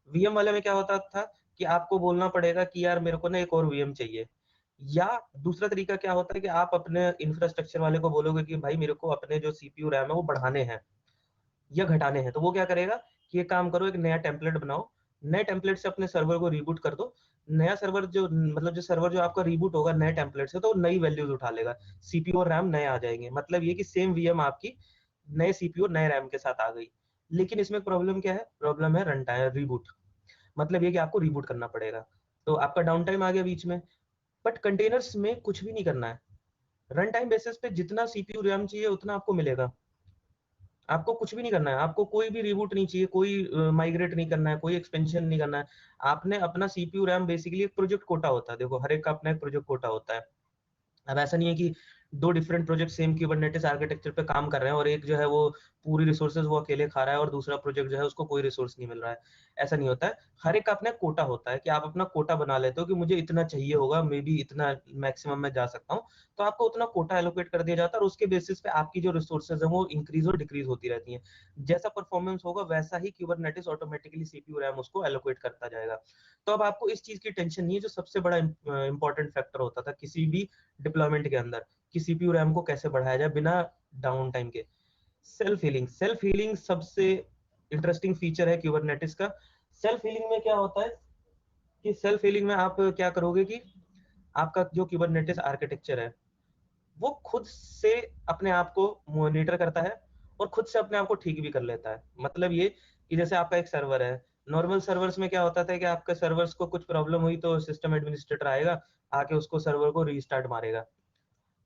वीएम वाले में क्या होता था कि आपको बोलना पड़ेगा कि यार मेरे को ना एक और वीएम चाहिए। या दूसरा तरीका क्या होता है कि आप अपने इंफ्रास्ट्रक्चर वाले को बोलोगे कि भाई मेरे को अपने जो सीपीयू रैम है वो बढ़ाने हैं या घटाने हैं, तो वो क्या करेगा कि एक काम करो, एक नया टेम्पलेट बनाओ, नए टेम्पलेट से अपने सर्वर को रीबूट कर दो। नया सर्वर जो मतलब जो सर्वर जो आपका रीबूट होगा नए टेम्पलेट से, तो नई वैल्यूज उठा लेगा, सीपीयू और रैम नए आ जाएंगे। मतलब ये कि सेम वीएम आपकी नए सीपीयू नए रैम के साथ आ गई। लेकिन इसमें प्रॉब्लम क्या है, प्रॉब्लम है रन टाइम रीबूट। मतलब ये कि आपको रीबूट करना पड़ेगा, तो आपका डाउन टाइम आ गया बीच में। बट कंटेनर्स में कुछ भी नहीं करना है, रन टाइम बेसिस पे जितना सीपीयू रैम चाहिए उतना आपको मिलेगा। आपको कुछ भी नहीं करना है, आपको कोई भी रिबूट नहीं चाहिए, कोई माइग्रेट नहीं करना है, कोई एक्सपेंशन नहीं करना है। आपने अपना सीपीयू रैम बेसिकली एक प्रोजेक्ट कोटा होता है, देखो हर एक का अपना एक प्रोजेक्ट कोटा होता है। अब ऐसा नहीं है कि दो different project same Kubernetes architecture पे काम कर रहे हैं और एक जो है वो पूरी रिसोर्सेज वो अकेले खा रहा है और दूसरा प्रोजेक्ट जो है उसको कोई रिसोर्स नहीं मिल रहा है। ऐसा नहीं होता है, हर एक का अपना कोटा होता है कि आप अपना कोटा बना लेते हो कि मुझे इतना चाहिए होगा, मे बी इतना मैक्सिमम में जा सकता हूँ। तो आपको उतना कोटा एलोकेट कर दिया जाता है और उसके बेसिस पे आपकी जो रिसोर्सेज है वो इंक्रीज और डिक्रीज होती रहती है। जैसा परफॉर्मेंस होगा वैसा ही कुबरनेटिस ऑटोमेटिकली सीपीयू रैम उसको एलोकेट करता जाएगा। तो अब आपको इस चीज की टेंशन नहीं है, जो सबसे बड़ा इंपॉर्टेंट फैक्टर होता था किसी भी डिप्लॉयमेंट के अंदर, कि सीपीयू रैम को कैसे बढ़ाया जाए बिना डाउन टाइम के। सेल्फ हीलिंग, सेल्फ हीलिंग सबसे इंटरेस्टिंग फीचर है कुबरनेटिस का। सेल्फ हीलिंग में क्या होता है कि सेल्फ हीलिंग में आप क्या करोगे कि आपका जो कुबरनेटिस आर्किटेक्चर है वो खुद से अपने आप को मॉनिटर करता है और खुद से अपने आप को ठीक भी कर लेता है। मतलब ये कि जैसे आपका एक सर्वर है, नॉर्मल सर्वर्स में क्या होता था कि आपके सर्वर्स को कुछ प्रॉब्लम हुई तो सिस्टम एडमिनिस्ट्रेटर आएगा, आके उसको सर्वर को रीस्टार्ट मारेगा।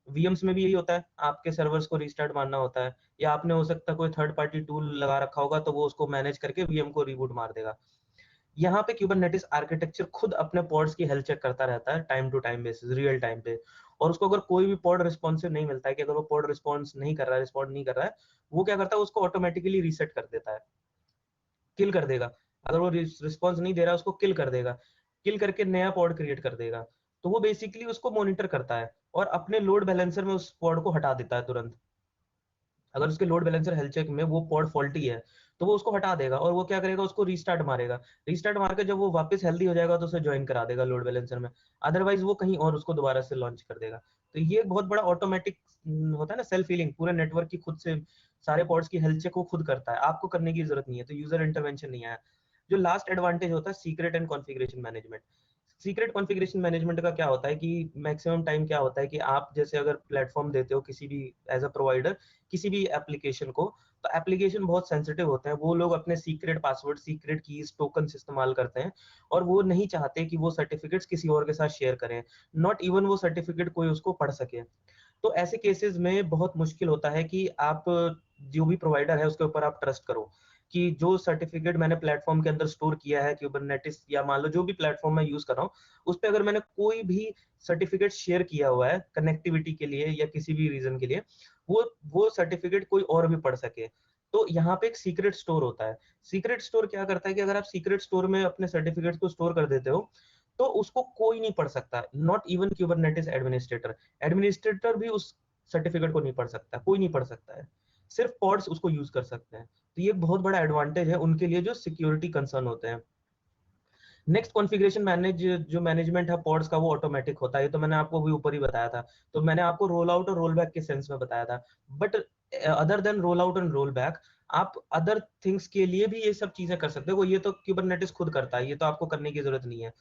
वीएम्स में भी यही होता है, आपके सर्वर्स को रीस्टार्ट मारना होता है, या आपने हो सकता है कोई थर्ड पार्टी टूल लगा रखा होगा तो वो उसको मैनेज करके वीएम को रिबूट मार देगा। यहाँ पे कुबरनेटिस आर्किटेक्चर खुद अपने पॉड्स की हेल्थ चेक करता रहता है time to time basis, real time पे। और उसको अगर कोई भी पॉड रिस्पॉन्सिव नहीं मिलता है, कि अगर वो पॉड रिस्पॉन्स नहीं कर रहा है, रिस्पॉन्ड नहीं कर रहा है, वो क्या करता है उसको ऑटोमेटिकली रीसेट कर देता है, किल कर देगा। अगर वो रिस्पॉन्स नहीं दे रहा है उसको किल कर देगा, किल करके नया पॉड क्रिएट कर देगा। तो वो बेसिकली उसको मॉनिटर करता है और अपने लोड बैलेंसर में उस पॉड को हटा देता है तुरंत। अगर उसके लोड बैलेंसर हेल्थ चेक में वो पॉड फॉल्टी है तो वो उसको हटा देगा और वो क्या करेगा, उसको रीस्टार्ट मारेगा। रीस्टार्ट मार के जब वो वापस हेल्दी हो जाएगा तो उसे ज्वाइन करा देगा लोड बैलेंसर में। अदरवाइज वो कहीं और उसको दोबारा से लॉन्च कर देगा। तो ये एक बहुत बड़ा ऑटोमेटिक होता है ना, सेल्फ हीलिंग, पूरे नेटवर्क की खुद से सारे पॉड्स की हेल्थ चेक वो खुद करता है, आपको करने की जरूरत नहीं है, तो यूजर इंटरवेंशन नहीं आया। जो लास्ट एडवांटेज होता है secret and configuration management. Secret configuration management का क्या होता है कि मैक्सिमम टाइम क्या होता है कि आप जैसे अगर प्लेटफॉर्म देते हो किसी भी एज अ प्रोवाइडर किसी भी एप्लीकेशन को, तो एप्लीकेशन बहुत सेंसिटिव होते हैं। वो लोग अपने secret password, secret keys, tokens इस्तेमाल करते हैं और वो नहीं चाहते कि वो सर्टिफिकेट्स किसी और के साथ शेयर करें, नॉट इवन वो सर्टिफिकेट कोई उसको पढ़ सके। तो ऐसे केसेस में बहुत मुश्किल होता है कि आप जो भी प्रोवाइडर है उसके ऊपर आप ट्रस्ट करो कि जो सर्टिफिकेट मैंने प्लेटफॉर्म के अंदर स्टोर किया है क्यूबरनेटिस या मान लो जो भी प्लेटफॉर्म मैं यूज कर रहा हूँ, उस पर अगर मैंने कोई भी सर्टिफिकेट शेयर किया हुआ है कनेक्टिविटी के लिए या किसी भी रीजन के लिए, वो सर्टिफिकेट कोई और भी पढ़ सके, तो यहाँ पे एक सीक्रेट स्टोर होता है। सीक्रेट स्टोर क्या करता है कि अगर आप सीक्रेट स्टोर में अपने सर्टिफिकेट को स्टोर कर देते हो तो उसको कोई नहीं पढ़ सकता, not even Kubernetes administrator. Administrator भी उस सर्टिफिकेट को नहीं पढ़ सकता, कोई नहीं पढ़ सकता है, सिर्फ पॉड्स उसको यूज कर सकते हैं। तो ये बहुत बड़ा एडवांटेज है उनके लिए जो सिक्योरिटी कंसर्न होते हैं। नेक्स्ट कॉन्फ़िगरेशन जो मैनेजमेंट है पॉड्स का, वो ऑटोमेटिक होता है। ये तो मैंने आपको भी ऊपर ही बताया था। तो मैंने आपको रोल आउट और रोल बैक के सेंस में बताया था, but other than roll out and roll back, आप अदर थिंग्स के लिए भी ये सब चीजें कर सकते हो। ये तो क्यूबरनेटिस खुद करता है, ये तो आपको करने की जरूरत नहीं है।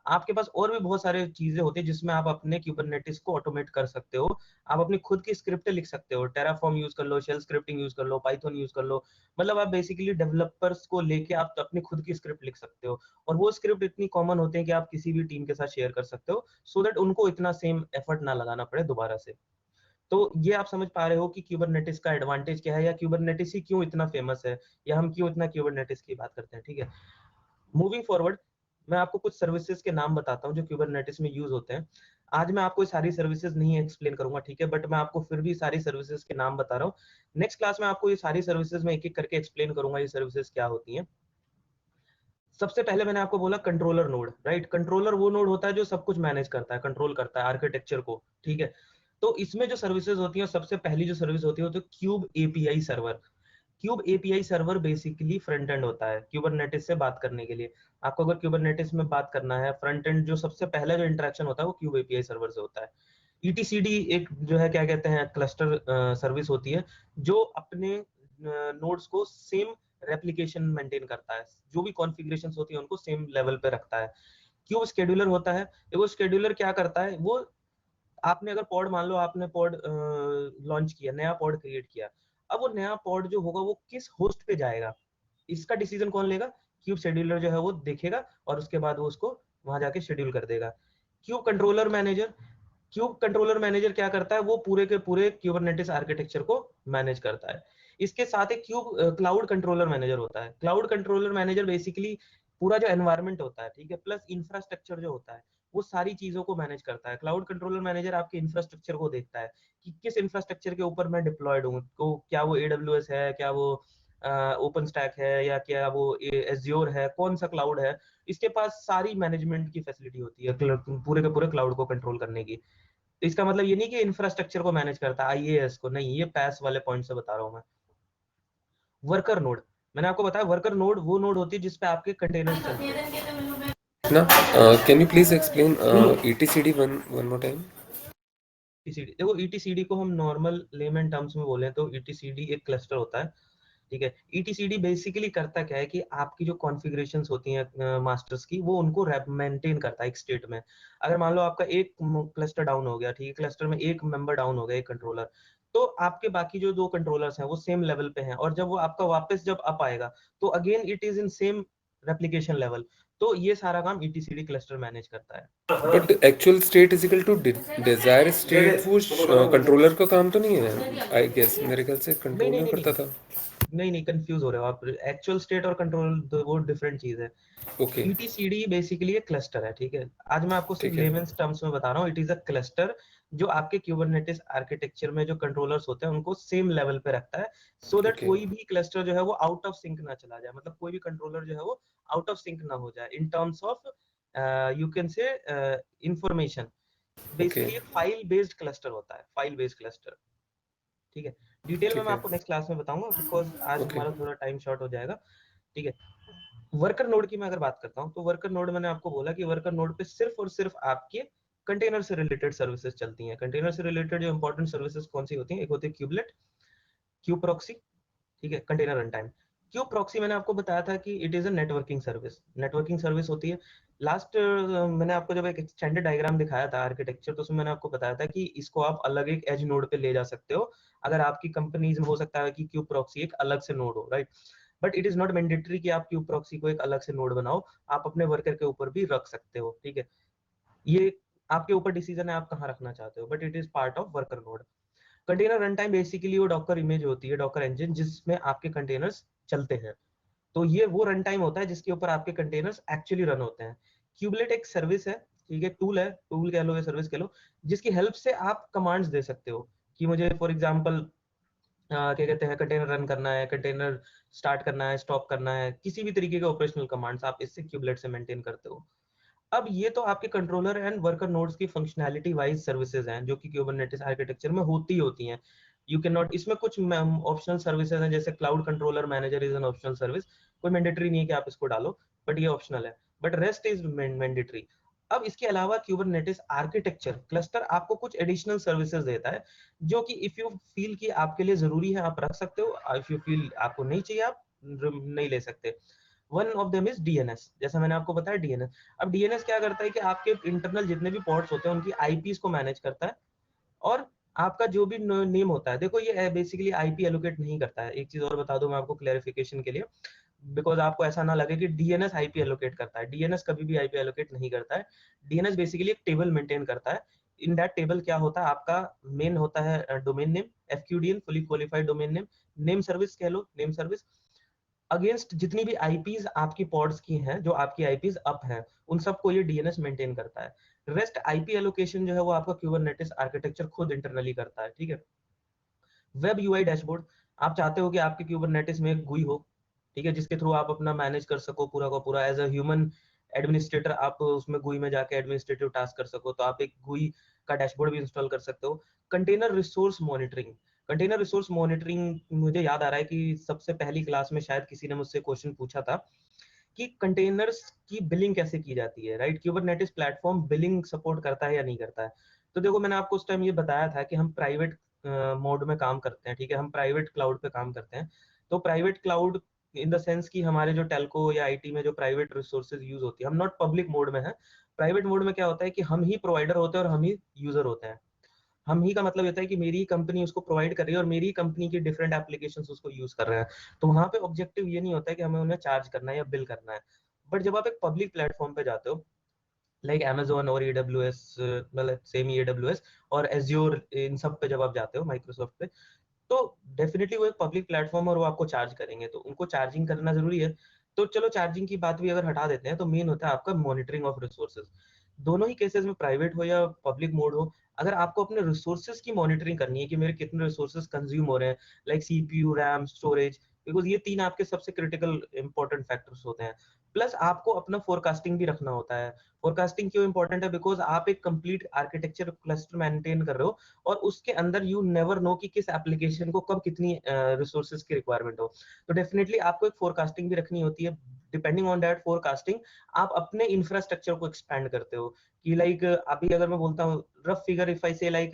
आपके पास और भी बहुत सारे चीजें होती है जिसमें आप अपने क्यूबरनेटिस को ऑटोमेट कर सकते हो। आप अपनी खुद की स्क्रिप्ट लिख सकते हो, टेराफॉर्म यूज कर लो, शेल स्क्रिप्टिंग यूज कर लो, पाइथन यूज कर लो। मतलब आप बेसिकली डेवलपर्स को लेके आप अपनी खुद की स्क्रिप्ट लिख सकते हो, और वो स्क्रिप्ट इतनी कॉमन होते हैं कि आप किसी भी टीम के साथ शेयर कर सकते हो, सो दैट उनको इतना सेम एफर्ट ना लगाना पड़े दोबारा से। तो ये आप समझ पा रहे हो कि क्यूबरनेटिस का एडवांटेज क्या है, या क्यूबरनेटिस ही क्यों इतना फेमस है, या हम क्यों इतना क्यूबरनेटिस की बात करते हैं। ठीक है, मूविंग फॉरवर्ड, मैं आपको कुछ सर्विसेज के नाम बताता हूँ जो क्यूबरनेटिस में यूज होते हैं। आज मैं आपको सारी सर्विसेज नहीं एक्सप्लेन करूंगा, ठीक है, बट मैं आपको फिर भी सारी सर्विसेज के नाम बता रहा हूँ। नेक्स्ट क्लास में आपको ये सारी सर्विसेज में एक एक करके एक्सप्लेन करूंगा ये सर्विसेज क्या होती हैं। सबसे पहले मैंने आपको बोला कंट्रोलर नोड, राइट। कंट्रोलर वो नोड होता है जो सब कुछ मैनेज करता है, कंट्रोल करता है आर्किटेक्चर को, ठीक है। तो इसमें जो सर्विसेज होती है, सबसे पहली जो सर्विस होती है तो cube API server. Cube API server basically front end होता है क्यूबरनेटिस से बात करने के लिए। आपको अगर क्यूबरनेटिस में बात करना है, फ्रंट एंड जो सबसे पहला जो इंटरेक्शन होता है वो क्यूब एपीआई सर्वर से होता है। ईटीसीडी एक जो है क्या कहते हैं क्लस्टर सर्विस होती है जो अपने नोड्स को सेम रेप्लिकेशन मेंटेन करता है, जो भी कॉन्फ़िगरेशन होती है उनको सेम लेवल पे रखता है। क्यूब शेड्यूलर होता है, देखो शेड्यूलर क्या करता है, वो आपने अगर पॉड, मान लो आपने पॉड लॉन्च किया, नया पॉड क्रिएट किया, अब वो नया पॉड जो होगा वो किस होस्ट पे जाएगा, इसका डिसीजन कौन लेगा? क्यूब शेड्यूलर जो है वो देखेगा और उसके बाद वो उसको वहां जाके शेड्यूल कर देगा। Cube controller manager, cube controller manager क्या करता है, वो पूरे के पूरे क्यूबरनेटिस आर्किटेक्चर को मैनेज करता है। इसके साथ एक क्यूब क्लाउड कंट्रोलर मैनेजर होता है। क्लाउड कंट्रोलर मैनेजर बेसिकली पूरा जो एनवायरनमेंट होता है, ठीक है, प्लस इंफ्रास्ट्रक्चर जो होता है, वो सारी चीजों को मैनेज करता है। क्लाउड कंट्रोलर मैनेजर आपके इंफ्रास्ट्रक्चर को देखता है कि किस इंफ्रास्ट्रक्चर के ऊपर मैं डिप्लॉयड हूँ, तो क्या वो एडब्ल्यूएस है, क्या वो ओपन स्टैक है, या क्या वो एज्योर है, कौन सा क्लाउड है। इसके पास सारी मैनेजमेंट की फैसिलिटी होती है पूरे के पूरे क्लाउड को कंट्रोल करने की। तो इसका मतलब ये नहीं कि इंफ्रास्ट्रक्चर को मैनेज करता है आईएएस को, नहीं, ये पैस वाले पॉइंट से बता रहा हूँ मैं। वर्कर नोड, मैंने आपको बताया वर्कर नोड वो नोड होती है जिसपे आपके कंटेनर्स चलते हैं ना can you please explain ETCD one more time? ETCD. देखो ईटीसीडी को हम नॉर्मल लेमन टर्म्स में बोले तो ईटीसीडी एक क्लस्टर होता है, ठीक है। ईटीसीडी बेसिकली करता क्या है कि आपकी जो कॉन्फ़िगरेशंस होती हैं मास्टर्स की, वो उनको मेंटेन करता है एक स्टेट में। अगर मान लो आपका एक क्लस्टर डाउन हो गया, ठीक है, क्लस्टर में एक मेंबर डाउन हो गया, एक कंट्रोलर, तो आपके बाकी जो दो कंट्रोलर्स हैं वो सेम लेवल पे हैं, और जब वो आपका वापस जब अप आएगा तो again it is in same replication level. तो ये सारा काम ईटीसीडी क्लस्टर मैनेज करता है। But actual state is equal to desire state, वो कंट्रोलर का काम तो नहीं है आई गेस, मेरे ख्याल से नहीं नहीं कंट्रोलर नहीं नहीं करता था। नहीं नहीं, कंफ्यूज हो रहे हो आप। एक्चुअल स्टेट और कंट्रोल वो डिफरेंट चीज है। ओके, ईटीसीडी बेसिकली एक क्लस्टर है, ठीक है। आज मैं आपको सिर्फ ठीक है, लेमेंस टर्म्स में बता रहा हूँ, इट इज अ क्लस्टर जो आपके क्यूबरनेटिस आर्किटेक्चर में जो कंट्रोलर्स होते हैं उनको सेम लेवल पे रखता है, सो दैट ओके, कोई भी क्लस्टर जो है वो आउट ऑफ सिंक ना चला जाए, मतलब कोई भी कंट्रोलर जो है वो आउट ऑफ सिंक ना हो जाए in terms of you can say information. Okay, basically एक फाइल बेस्ड क्लस्टर होता है, फाइल बेस्ड क्लस्टर, ठीक है। डिटेल में ठीक मैं है, आपको नेक्स्ट क्लास में बताऊंगा, बिकॉज आज ओके, हमारा थोड़ा टाइम शॉर्ट हो जाएगा, ठीक है। वर्कर नोड की मैं अगर बात करता हूँ तो वर्कर नोड मैंने आपको बोला कि वर्कर नोड पे सिर्फ और सिर्फ आपके कंटेनर से रिलेटेड सर्विसेज चलती हैं। कंटेनर से रिलेटेड जो इंपॉर्टेंट सर्विसेज कौन सी होती हैं, एक होती है क्यूबलेट, क्यू प्रॉक्सी, ठीक है, container run time. Cube proxy मैंने आपको बताया था कि it is a networking service होती है। लास्ट मैंने आपको जब एक एक्सटेंडेड डायग्राम दिखाया था आर्किटेक्चर, तो उसमें मैंने आपको बताया था कि इसको आप अलग एक एज नोड पे ले जा सकते हो। अगर आपकी कंपनीज में हो सकता है कि क्यूब प्रॉक्सी एक अलग से नोड हो, right. But it is not mandatory कि आप क्यूब प्रॉक्सी को एक अलग से नोड बनाओ, आप अपने वर्कर के ऊपर भी रख सकते हो, ठीक है। ये आपके ऊपर डिसीजन है आप कहाँ रखना चाहते हो, but it is part of worker node. Container run time basically वो डॉकर इमेज होती है, डॉकर इंजन, जिसमें आपके कंटेनर्स चलते हैं। तो ये वो रन टाइम होता है जिसके ऊपर आपके कंटेनर्स एक्चुअली रन होते हैं। क्यूबलेट एक सर्विस है, ठीक है, टूल है, टूल कह लो या सर्विस कह लो, जिसकी हेल्प से आप कमांड्स दे सकते हो कि मुझे फॉर एग्जांपल क्या कहते हैं, कंटेनर रन करना है, कंटेनर स्टार्ट करना है, स्टॉप करना है, किसी भी तरीके के ऑपरेशनल कमांड्स आप इससे क्यूबलेट से मेंटेन करते हो। अब ये तो आपके कंट्रोलर एंड वर्कर नोड्स की फंक्शनैलिटी वाइज सर्विसेज हैं जो कि कुबरनेटिस आर्किटेक्चर में होती हैं। यू कैन नॉट, इसमें कुछ ऑप्शनल सर्विसेज हैं, जैसे cloud controller manager is an optional service, कोई मैंडेटरी नहीं है कि आप इसको डालो, बट ये ऑप्शनल है, बट रेस्ट इज मैंडेटरी। अब इसके अलावा कुबरनेटिस आर्किटेक्चर क्लस्टर आपको कुछ एडिशनल सर्विसेज देता है, जो कि इफ यू फील कि आपके लिए जरूरी है आप रख सकते हो, इफ यू फील आपको नहीं चाहिए आप नहीं ले सकते। One of them is DNS, जैसा मैंने आपको बताया डीएनएस। अब डीएनएस क्या करता है कि आपके इंटरनल जितने भी पोर्ट्स होते हैं उनकी आईपीस को मैनेज करता है, और आपका जो भी नेम होता है, देखो ये बेसिकली आईपी एलोकेट नहीं करता है। एक चीज और बता दूं मैं आपको क्लैरिफिकेशन के लिए, बिकॉज आपको ऐसा ना लगे कि डीएनएस आईपी एलोकेट करता है, डीएनएस कभी भी आईपी एलोकेट नहीं करता है। डीएनएस बेसिकली एक टेबल मेंटेन करता है। इन दैट टेबल क्या होता है, आपका मेन होता है domain name, FQDN fully qualified domain name, name service कह लो, नेम सर्विस अगेंस्ट जितनी भी आईपीज आपकी पॉड्स की हैं, जो आपकी आईपीज अप हैं, उन सबको ये डीएनएस मेंटेन करता है। रेस्ट आईपी एलोकेशन जो है वो आपका कुबरनेटिस आर्किटेक्चर खुद इंटरनली करता है, ठीक है। वेब यूआई डैशबोर्ड, आप चाहते हो कि आपके कुबरनेटिस में एक गुई हो, ठीक है, जिसके थ्रू आप अपना मैनेज कर सको पूरा का पूरा एज अ ह्यूमन एडमिनिस्ट्रेटर, आप उसमें गुई में जाके एडमिनिस्ट्रेटिव टास्क कर सको, तो आप एक गुई का डैशबोर्ड भी इंस्टॉल कर सकते हो। Container resource monitoring, container resource monitoring, मुझे याद आ रहा है कि सबसे पहली क्लास में शायद किसी ने मुझसे क्वेश्चन पूछा था कि कंटेनर्स की बिलिंग कैसे की जाती है, right. Kubernetes platform billing support करता है या नहीं करता है। तो देखो मैंने आपको उस टाइम ये बताया था कि हम प्राइवेट मोड में काम करते हैं, ठीक है, हम प्राइवेट क्लाउड पे काम करते हैं। तो private cloud in the sense कि हमारे जो टेलको या आईटी में जो प्राइवेट रिसोर्सेज यूज होती है, हम नॉट पब्लिक मोड में है। प्राइवेट मोड में क्या होता है कि हम ही प्रोवाइडर होते हैं और हम ही यूजर होते हैं। हम ही का मतलब होता है कि मेरी कंपनी उसको प्रोवाइड कर रही है और मेरी कंपनी के डिफरेंट एप्लीकेशंस उसको यूज कर रहे हैं। तो वहां पे ऑब्जेक्टिव ये नहीं होता है कि हमें उन्हें चार्ज करना है या बिल करना है। बट जब आप एक पब्लिक प्लेटफॉर्म पे जाते हो, लाइक Amazon और AWS, मतलब सेम AWS और Azure, इन सब पे जब आप जाते हो, माइक्रोसॉफ्ट पे, तो डेफिनेटली वो एक पब्लिक प्लेटफॉर्म और वो आपको चार्ज करेंगे, तो उनको चार्जिंग करना जरूरी है। तो चलो चार्जिंग की बात भी अगर हटा देते हैं, तो मेन होता है आपका मॉनिटरिंग ऑफ रिसोर्सेज। दोनों ही केसेस में, प्राइवेट हो या पब्लिक मोड हो, अगर आपको अपने रिसोर्सेज की मॉनिटरिंग करनी है कि मेरे कितने रिसोर्सेज कंज्यूम हो रहे हैं, like CPU, RAM, storage, because ये तीन आपके सबसे क्रिटिकल इंपॉर्टेंट फैक्टर्स होते हैं। प्लस आपको अपना फोरकास्टिंग भी रखना होता है। फोरकास्टिंग क्यों इंपॉर्टेंट है, बिकॉज आप एक कंप्लीट आर्किटेक्चर क्लस्टर मेंटेन कर रहे हो, और उसके अंदर यू नेवर नो कि किस एप्लीकेशन को कब कितनी रिसोर्सेज की रिक्वायरमेंट हो। तो डेफिनेटली आपको एक फोरकास्टिंग भी रखनी होती है। डिपेंडिंग ऑन दैट फोरकास्टिंग, आप अपने इंफ्रास्ट्रक्चर को एक्सपैंड करते हो कि लाइक अभी अगर मैं बोलता हूँ रफ फिगर, इफ आई से लाइक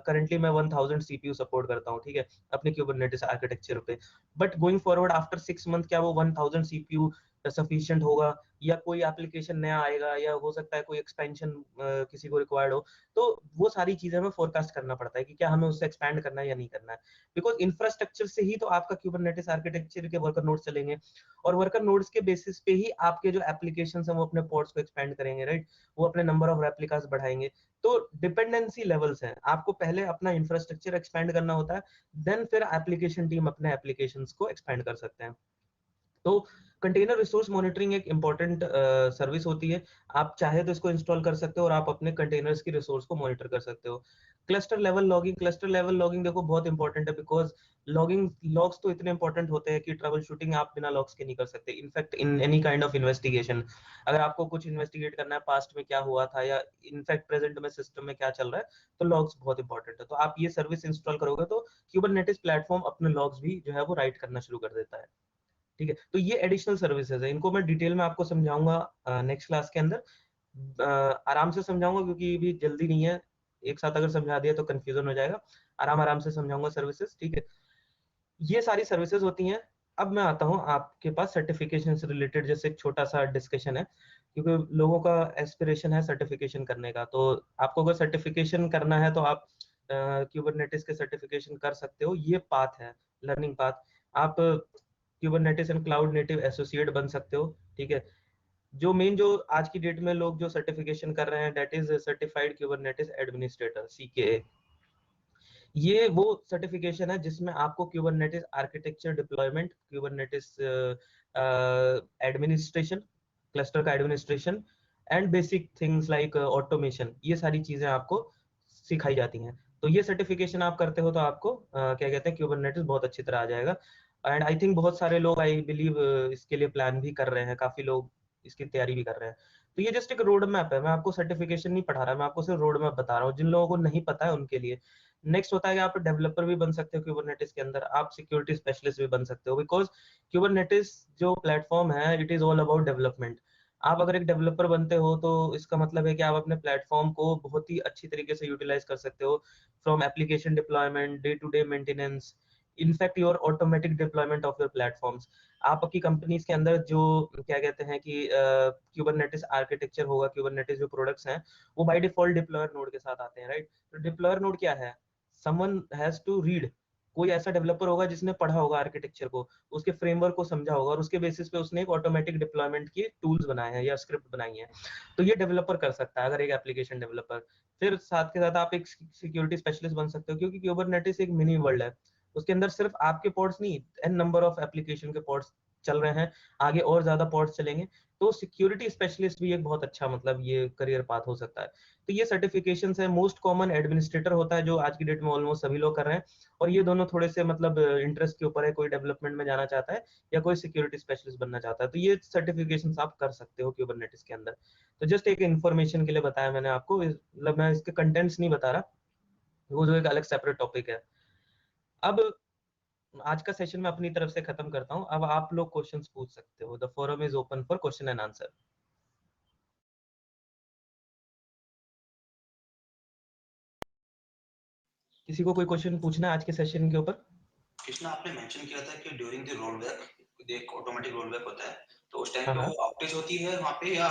करंटली मैं 1000 सीपीयू सपोर्ट करता हूँ, ठीक है, अपने कुबरनेटिस आर्किटेक्चर पे। But going forward after 6 month क्या वो 1000 सीपीयू सफिशिएंट होगा, या कोई एप्लीकेशन नया आएगा, या हो सकता है कोई एक्सपेंशन किसी को रिक्वायर्ड हो। तो वो सारी चीजें हमें फोरकास्ट करना पड़ता है कि क्या हमें उससे एक्सपैंड करना है या नहीं करना है। बिकॉज इंफ्रास्ट्रक्चर से ही तो आपका कुबरनेटिस आर्किटेक्चर के वर्कर नोड्स चलेंगे, और वर्कर नोड्स के बेसिस पे ही आपके जो एप्लीकेशन है वो अपने पोर्ट्स को एक्सपेंड करेंगे, राइट। वो अपने नंबर ऑफ रेप्लिकास बढ़ाएंगे। तो डिपेंडेंसी लेवल्स हैं, आपको पहले अपना इंफ्रास्ट्रक्चर एक्सपेंड करना होता है, देन फिर एप्लीकेशन टीम अपने एप्लीकेशंस को एक्सपेंड कर सकते हैं। तो कंटेनर रिसोर्स मॉनिटरिंग एक इंपॉर्टेंट सर्विस होती है। आप चाहे तो इसको इंस्टॉल कर सकते हो और आप अपने कंटेनर्स की रिसोर्स को मॉनिटर कर सकते हो। क्लस्टर लेवल लॉगिंग देखो बहुत इंपॉर्टेंट है, बिकॉज लॉगिंग लॉग्स तो इतने इंपॉर्टेंट होते हैं कि ट्रबल शूटिंग आप बिना लॉग्स के नहीं कर सकते। In fact in any kind of investigation, अगर आपको कुछ इन्वेस्टिगेट करना है पास्ट में क्या हुआ था, या इनफैक्ट प्रेजेंट में सिस्टम में क्या चल रहा है, तो लॉग्स बहुत इंपॉर्टेंट है। तो आप ये सर्विस इंस्टॉल करोगे तो कुबरनेटिस प्लेटफॉर्म अपने लॉग्स भी जो है वो राइट करना शुरू कर देता है, ठीक है। तो ये एडिशनल सर्विसेज है, इनको मैं डिटेल में आपको समझाऊंगा नेक्स्ट क्लास के अंदर। आराम से समझाऊंगा क्योंकि भी जल्दी नहीं है, एक साथ अगर समझा दिया तो कंफ्यूजन हो जाएगा। आराम आराम से समझाऊंगा सर्विसेज, ठीक है। ये सारी सर्विसेज होती हैं अब मैं आता हूँ आपके पास सर्टिफिकेशन से रिलेटेड, जैसे एक छोटा सा डिस्कशन है, क्योंकि लोगों का एस्पिरेशन है सर्टिफिकेशन करने का। तो आपको अगर सर्टिफिकेशन करना है तो आप क्यूबरनेटिस के सर्टिफिकेशन कर सकते हो। ये पाथ है, लर्निंग पाथ। आप Kubernetes and cloud native associate बन सकते हो, ठीक है। जो आज की डेट में लोग जो सर्टिफिकेशन कर रहे हैं, that is certified Kubernetes administrator, CKA। ये वो सर्टिफिकेशन है जिसमें आपको Kubernetes architecture deployment, Kubernetes administration, cluster का administration and basic things like automation, ये सारी चीजें आपको सिखाई जाती हैं। तो ये सर्टिफिकेशन आप करते हो तो आपको क्या कहते हैं, क्यूबरनेटिस बहुत अच्छी तरह आ जाएगा। एंड आई थिंक बहुत सारे लोग, आई बिलीव, इसके लिए प्लान भी कर रहे हैं, काफी लोग इसकी तैयारी भी कर रहे हैं। तो ये जस्ट एक रोड मैप है, मैं आपको सर्टिफिकेशन नहीं पढ़ा रहा, मैं आपको सिर्फ रोड मैप बता रहा हूँ जिन लोगों को नहीं पता है उनके लिए। नेक्स्ट होता है कि आप डेवलपर भी बन सकते हो क्यूबरनेटिस के अंदर, आप सिक्योरिटी स्पेशलिस्ट भी बन सकते हो, बिकॉज क्यूबरनेटिस जो प्लेटफॉर्म है, it is all about development. आप अगर एक डेवलपर बनते हो तो इसका मतलब है कि आप अपने प्लेटफॉर्म को बहुत ही अच्छी तरीके से यूटिलाइज कर सकते हो, from application deployment, day to day maintenance, in fact your automatic deployment of your platforms. आपकी कंपनीज के अंदर जो क्या कहते हैं कि क्यूबरनेटिस आर्किटेक्चर होगा, क्यूबरनेटिस जो प्रोडक्ट्स हैं वो बाय डिफॉल्ट डिप्लॉयर नोड के साथ आते हैं, राइट। तो डिप्लॉयर नोड क्या है, समवन हैज टू रीड, कोई ऐसा डेवलपर होगा जिसने पढ़ा होगा आर्किटेक्चर को, उसके फ्रेमवर्क को समझा होगा और उसके बेसिस पे उसने एक ऑटोमेटिक डिप्लॉयमेंट की टूल्स बनाए हैं या स्क्रिप्ट बनाई है। तो ये डेवलपर कर सकता है, अगर एक एप्लीकेशन डेवलपर। फिर साथ के साथ आप एक सिक्योरिटी स्पेशलिस्ट बन सकते हो, क्योंकि क्यूबरनेटिस एक मिनी वर्ल्ड है। उसके अंदर सिर्फ आपके पॉड्स नहीं, एन नंबर ऑफ एप्लीकेशन के पॉड्स चल रहे हैं, आगे और ज्यादा पॉड्स चलेंगे। तो सिक्योरिटी स्पेशलिस्ट भी एक बहुत अच्छा, मतलब ये करियर पाथ हो सकता है। तो ये सर्टिफिकेशंस है। मोस्ट कॉमन एडमिनिस्ट्रेटर होता है, जो आज की डेट में ऑलमोस्ट सभी लोग कर रहे हैं। और ये दोनों थोड़े से मतलब इंटरेस्ट के ऊपर है, कोई डेवलपमेंट में जाना चाहता है या कोई सिक्योरिटी स्पेशलिस्ट बनना चाहता है, तो ये सर्टिफिकेशंस आप कर सकते हो क्यूबरनेटिस के अंदर। तो जस्ट एक इन्फॉर्मेशन के लिए बताया मैंने आपको, मतलब मैं इसके कंटेंट्स नहीं बता रहा, वो जो एक अलग सेपरेट टॉपिक है। अब आज का सेशन मैं अपनी तरफ से खत्म करता हूँ, अब आप लोग क्वेश्चंस पूछ सकते हो। The forum is open for question and answer. किसी को कोई क्वेश्चन पूछना है आज के सेशन के ऊपर? कृष्णा, आपने मेंशन किया था कि ड्यूरिंग द रोल बैक एक ऑटोमेटिक रोल बैक होता है, तो उस टाइम हाँ पे हाँ, वो आउटेज होती है वहां पे या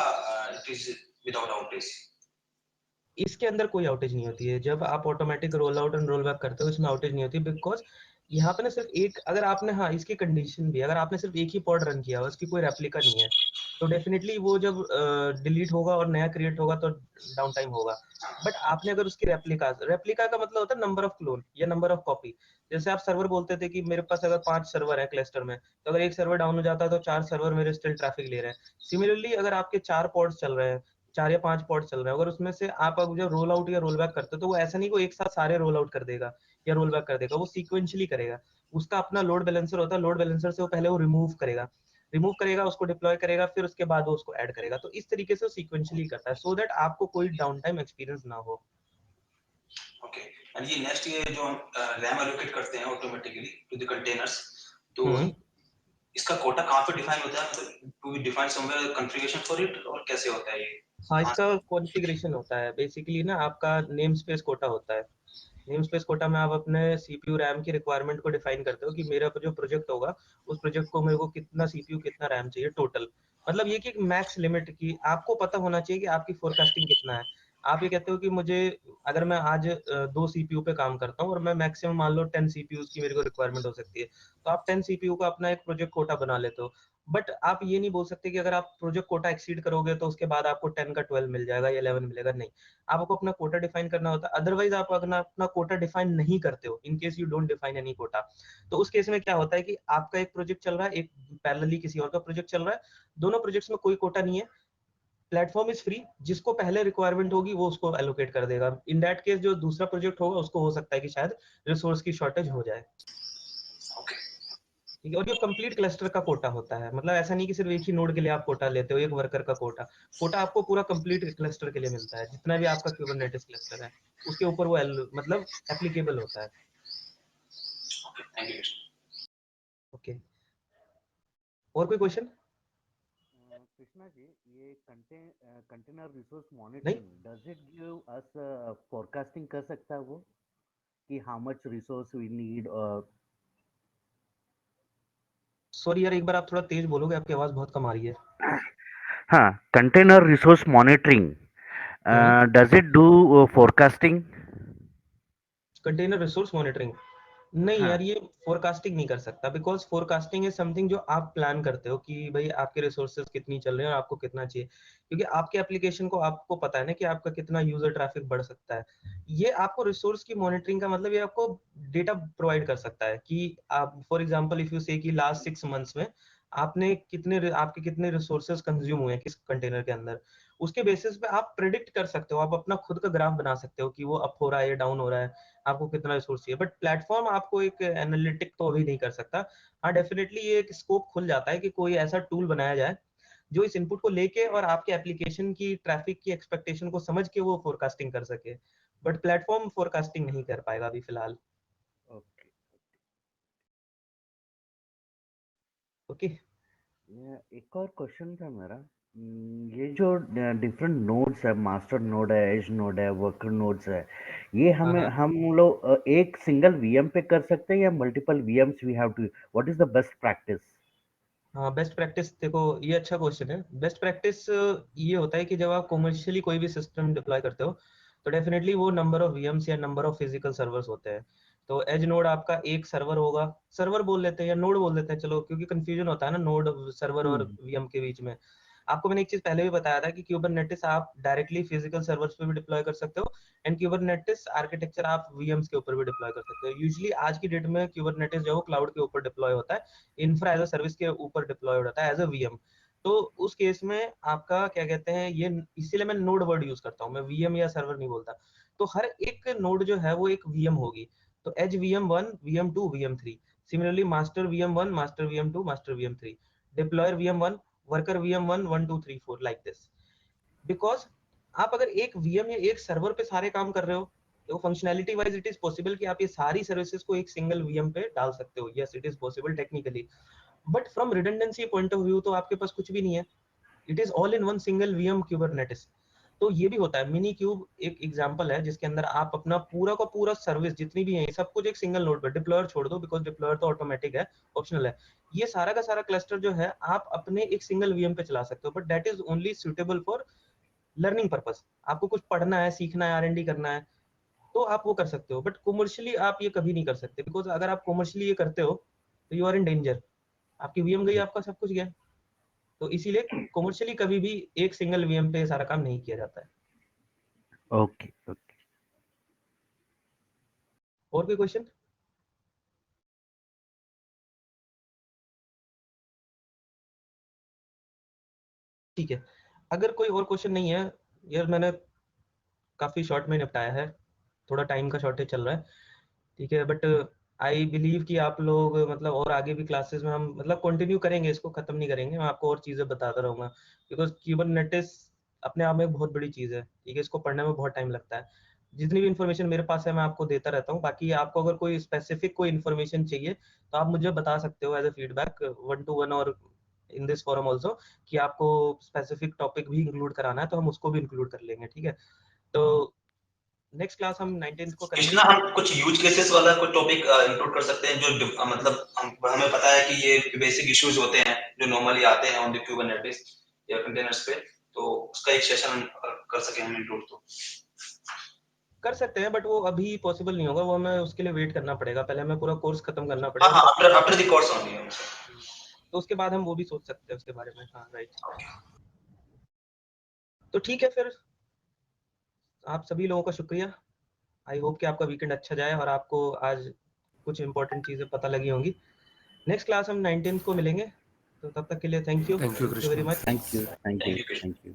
इट इज विदाउट आउटेज? इसके अंदर कोई आउटेज नहीं होती है। जब आप automatic roll out and roll back करते हो, इसमें आउटेज नहीं होती, बिकॉज यहाँ पे ना सिर्फ एक, अगर आपने, हाँ इसकी कंडीशन भी, अगर आपने सिर्फ एक ही पॉड रन किया, उसकी कोई रेप्लिका नहीं है, तो डेफिनेटली वो जब डिलीट होगा और नया क्रिएट होगा तो डाउन टाइम होगा। बट आपने अगर उसकी रेप्लिका, रेप्लिका का मतलब होता है नंबर ऑफ क्लोन या नंबर ऑफ कॉपी। जैसे आप सर्वर बोलते थे कि मेरे पास अगर 5 सर्वर है क्लस्टर में, तो अगर एक सर्वर डाउन हो जाता है तो 4 सर्वर मेरे स्टिल ट्रैफिक ले रहे हैं। सिमिलरली अगर आपके 4 पॉड्स चल रहे हैं, 4 या 5 पॉड चल रहे हैं, अगर उसमें से आप अब जब रोल आउट या रोल बैक करते हो, तो वो ऐसा नहीं कि एक साथ सारे रोल आउट कर देगा या रोल बैक कर देगा, वो सीक्वेंशियली करेगा। उसका अपना लोड बैलेंसर होता है, लोड बैलेंसर से वो पहले वो रिमूव करेगा, उसको डिप्लॉय करेगा, फिर उसके बाद वो उसको ऐड करेगा। तो इस तरीके से वो सीक्वेंशियली करता है, सो दैट आपको कोई डाउन टाइम एक्सपीरियंस ना हो। ओके। एंड ये नेक्स्ट, ये जो रैम एलोकेट करते हैं ऑटोमेटिकली टू द कंटेनर्स, तो हम्म इसका कोटा कहाँ पे डिफाइन होता है? मतलब to be define somewhere configuration for it, और कैसे होता है ये? हाँ, हाँ। इसका कॉन्फ़िगरेशन होता है बेसिकली ना, आपका नेम स्पेस कोटा होता है। नेम स्पेस कोटा में आप अपने सीपीयू रैम की रिक्वायरमेंट को डिफाइन करते हो कि मेरा जो प्रोजेक्ट होगा, उस प्रोजेक्ट को मेरे को कितना सीपीयू कितना रैम चाहिए टोटल। मतलब ये कि एक मैक्स लिमिट की आपको पता होना चाहिए कि आपकी फोरकास्टिंग कितना है। आप ये कहते हो कि मुझे, अगर मैं आज 2 सीपीयू पे काम करता हूँ और मैं मैक्सिमम मान लो 10 सीपीयू की मेरे को रिक्वायरमेंट हो सकती है, तो आप 10 सीपीयू का अपना एक प्रोजेक्ट कोटा बना लेते हो। बट आप ये नहीं बोल सकते कि अगर आप प्रोजेक्ट कोटा एक्सीड करोगे तो उसके बाद आपको 10 का 12 मिल जाएगा या 11 मिलेगा, नहीं। आपको अपना कोटा डिफाइन करना होता है। अदरवाइज आप अगर अपना कोटा डिफाइन नहीं करते हो, in case you don't define any quota, तो उस केस में क्या होता है कि आपका एक प्रोजेक्ट चल रहा है, एक पैरेलली किसी और का प्रोजेक्ट चल रहा है, दोनों प्रोजेक्ट्स में कोई कोटा नहीं है, प्लेटफॉर्म इज फ्री, जिसको पहले रिक्वायरमेंट होगी वो उसको एलोकेट कर देगा। इन दैट केस जो दूसरा प्रोजेक्ट होगा उसको हो सकता है कि शायद रिसोर्स की शॉर्टेज हो जाए। ओके। ठीक है, और ये कंप्लीट क्लस्टर का कोटा होता है, मतलब ऐसा नहीं कि सिर्फ एक ही नोड के लिए आप कोटा लेते हो, एक वर्कर का कोटा। कोटा आपको पूरा कंप्लीट क्लस्टर के लिए मिलता है, जितना भी आपका क्यूबरनेटिस क्लस्टर है उसके ऊपर वो मतलब एप्लीकेबल होता है। Okay, thank you. ओके, और कोई क्वेश्चन? कृष्णा जी, ये कंटेनर रिसोर्स नहीं, monitoring does it give us forecasting कर सकता है वो, कि how much resource we need? और सॉरी यार, एक बार आप थोड़ा तेज बोलोगे, आपकी आवाज बहुत कम आ रही है। हाँ, container resource monitoring, does it do forecasting? Container resource monitoring नहीं हाँ। यार, ये फोरकास्टिंग नहीं कर सकता, बिकॉज फोरकास्टिंग इज समथिंग जो आप प्लान करते हो कि भाई आपके रिसोर्सेज कितनी चल रहे हैं और आपको कितना चाहिए, क्योंकि आपके एप्लीकेशन को आपको पता है ना कि आपका कितना यूजर ट्रैफिक बढ़ सकता है। ये आपको रिसोर्स की मॉनिटरिंग का मतलब ये आपको डेटा प्रोवाइड कर सकता है कि आप फॉर एग्जांपल इफ यू से कि लास्ट 6 मंथ्स में आपके कितने रिसोर्सेज कंज्यूम हुए हैं किस कंटेनर के अंदर, उसके बेसिस पे आप प्रिडिक्ट कर सकते हो, आप अपना खुद का ग्राफ बना सकते हो कि वो अप हो रहा है या डाउन हो रहा है, आपको कितना रिसोर्स चाहिए। बट प्लेटफॉर्म आपको एक एनालिटिक तो अभी नहीं कर सकता। हाँ, डेफिनेटली ये एक स्कोप खुल जाता है कि कोई ऐसा टूल बनाया जाए जो इस इनपुट को लेके और आपके एप्लीकेशन की ट्रैफिक की एक्सपेक्टेशन को समझ के वो फोरकास्टिंग कर सके। बट प्लेटफॉर्म फोरकास्टिंग नहीं कर पाएगा अभी फिलहाल। ओके। ओके। एक और क्वेश्चन था मेरा। ये जो डिफरेंट नोड्स है, मास्टर नोड है, एज नोड है, वर्कर नोड्स है, ये हाँ हमें हाँ हम लोग एक सिंगल वीएम पे कर सकते हैं या multiple VMs we have to? What is the best practice? हाँ, बेस्ट प्रैक्टिस देखो, ये अच्छा क्वेश्चन है। बेस्ट प्रैक्टिस ये होता है कि जब आप कॉमर्शियली कोई भी सिस्टम डिप्लॉय करते हो तो डेफिनेटली वो नंबर ऑफ वीएम्स या नंबर ऑफ फिजिकल सर्वर्स होते हैं। तो एज नोड आपका एक सर्वर होगा, सर्वर बोल लेते हैं या नोड बोल देते हैं चलो, क्योंकि कंफ्यूजन होता है ना नोड सर्वर और हम्म। वीएम के बीच में। आपको मैंने एक चीज पहले भी बताया था कि क्यूबरनेटिस आप डायरेक्टली फिजिकल सर्वर्स पे भी डिप्लॉय कर सकते हो, एंड क्यूबरनेटिस आर्किटेक्चर आप वीएम्स के ऊपर भी डिप्लॉय कर सकते हो। यूजुअली आज की डेट में क्यूबरनेटिस जो क्लाउड के ऊपर डिप्लॉय होता है, इंफ्रा एज अ सर्विस के ऊपर डिप्लॉयड होता है एज अ वीएम। तो उस केस में आपका क्या कहते हैं, ये इसीलिए मैं नोड वर्ड यूज करता हूँ, मैं वीएम या सर्वर नहीं बोलता। तो हर एक नोड जो है वो एक वीएम होगी। तो as VM 1, VM 2, VM 3, similarly master VM 1, master VM 2, master VM 3, deployer VM 1, worker VM 1, 1 2 3 4 like this. Because आप अगर एक वीएम या एक सर्वर पे सारे काम कर रहे हो, तो functionality wise it is possible कि आप ये सारी सर्विसेज को एक सिंगल वीएम पे डाल सकते हो। Yes, it is possible technically, but from redundancy point of view तो आपके पास कुछ भी नहीं है। It is all in one single VM Kubernetes. तो ये भी होता है, मिनी क्यूब एक एग्जांपल है जिसके अंदर आप अपना पूरा का पूरा सर्विस जितनी भी है सब कुछ एक सिंगल नोड पर, डिप्लॉयर छोड़ दो बिकॉज डिप्लॉयर तो ऑटोमेटिक है, ऑप्शनल है। ये सारा का सारा क्लस्टर जो है आप अपने एक सिंगल वीएम पे चला सकते हो, but that is only suitable for learning purpose. आपको कुछ पढ़ना है, सीखना है, R&D करना है, तो आप वो कर सकते हो। बट कॉमर्शियली आप ये कभी नहीं कर सकते, बिकॉज अगर आप कॉमर्शियली ये करते हो तो यू आर इन डेंजर। आपकी वीएम गई, आपका सब कुछ गया। तो इसीलिए कॉमर्शियली कभी भी एक सिंगल वीएम पे सारा काम नहीं किया जाता है। Okay, okay. और कोई क्वेश्चन? ठीक है, अगर कोई और क्वेश्चन नहीं है, यार मैंने काफी शॉर्ट में निपटाया है, थोड़ा टाइम का शॉर्टेज चल रहा है, ठीक है। बट आई बिलीव कि आप लोग मतलब और आगे भी क्लासेस में हम मतलब कंटिन्यू करेंगे, इसको खत्म नहीं करेंगे, मैं आपको और चीजें बताता रहूंगा, बिकॉज क्यूबरनेटिस अपने आप में एक बहुत बड़ी चीज है, ठीक है। इसको पढ़ने में बहुत टाइम लगता है। जितनी भी इन्फॉर्मेशन मेरे पास है मैं आपको देता रहता हूँ। बाकी आपको अगर कोई स्पेसिफिक कोई इन्फॉर्मेशन चाहिए तो आप मुझे बता सकते हो एज अ फीडबैक 1-to-1 और इन दिस फोरम ऑल्सो, कि आपको स्पेसिफिक टॉपिक भी इंक्लूड कराना है तो हम उसको भी इंक्लूड कर लेंगे, ठीक है। तो नेक्स्ट क्लास हम 19th को करेंगे। इसमें हम कुछ यूज केसेस वाला कोई टॉपिक इंक्लूड कर सकते हैं जो मतलब हमें पता है कि ये बेसिक इश्यूज होते हैं जो नॉर्मली आते हैं ऑन द कुबरनेटिस या कंटेनर्स पे, तो उसका एक सेशन कर सके हम इंक्लूड। तो कर सकते हैं, बट वो अभी पॉसिबल नहीं होगा, वो हमें उसके लिए वेट करना पड़ेगा, पहले हमें पूरा कोर्स खत्म करना हाँ पड़ेगा हाँ, तब। After after the course only. तो उसके बाद हम वो भी सोच सकते हैं उसके बारे में। हाँ राइट। तो ठीक है फिर, आप सभी लोगों का शुक्रिया। आई होप कि आपका वीकेंड अच्छा जाए और आपको आज कुछ इंपॉर्टेंट चीजें पता लगी होंगी। नेक्स्ट क्लास हम 19th को मिलेंगे, तो तब तक के लिए thank you thank you very Krishna. Much. Thank you, thank thank you, you Krishna. Thank you.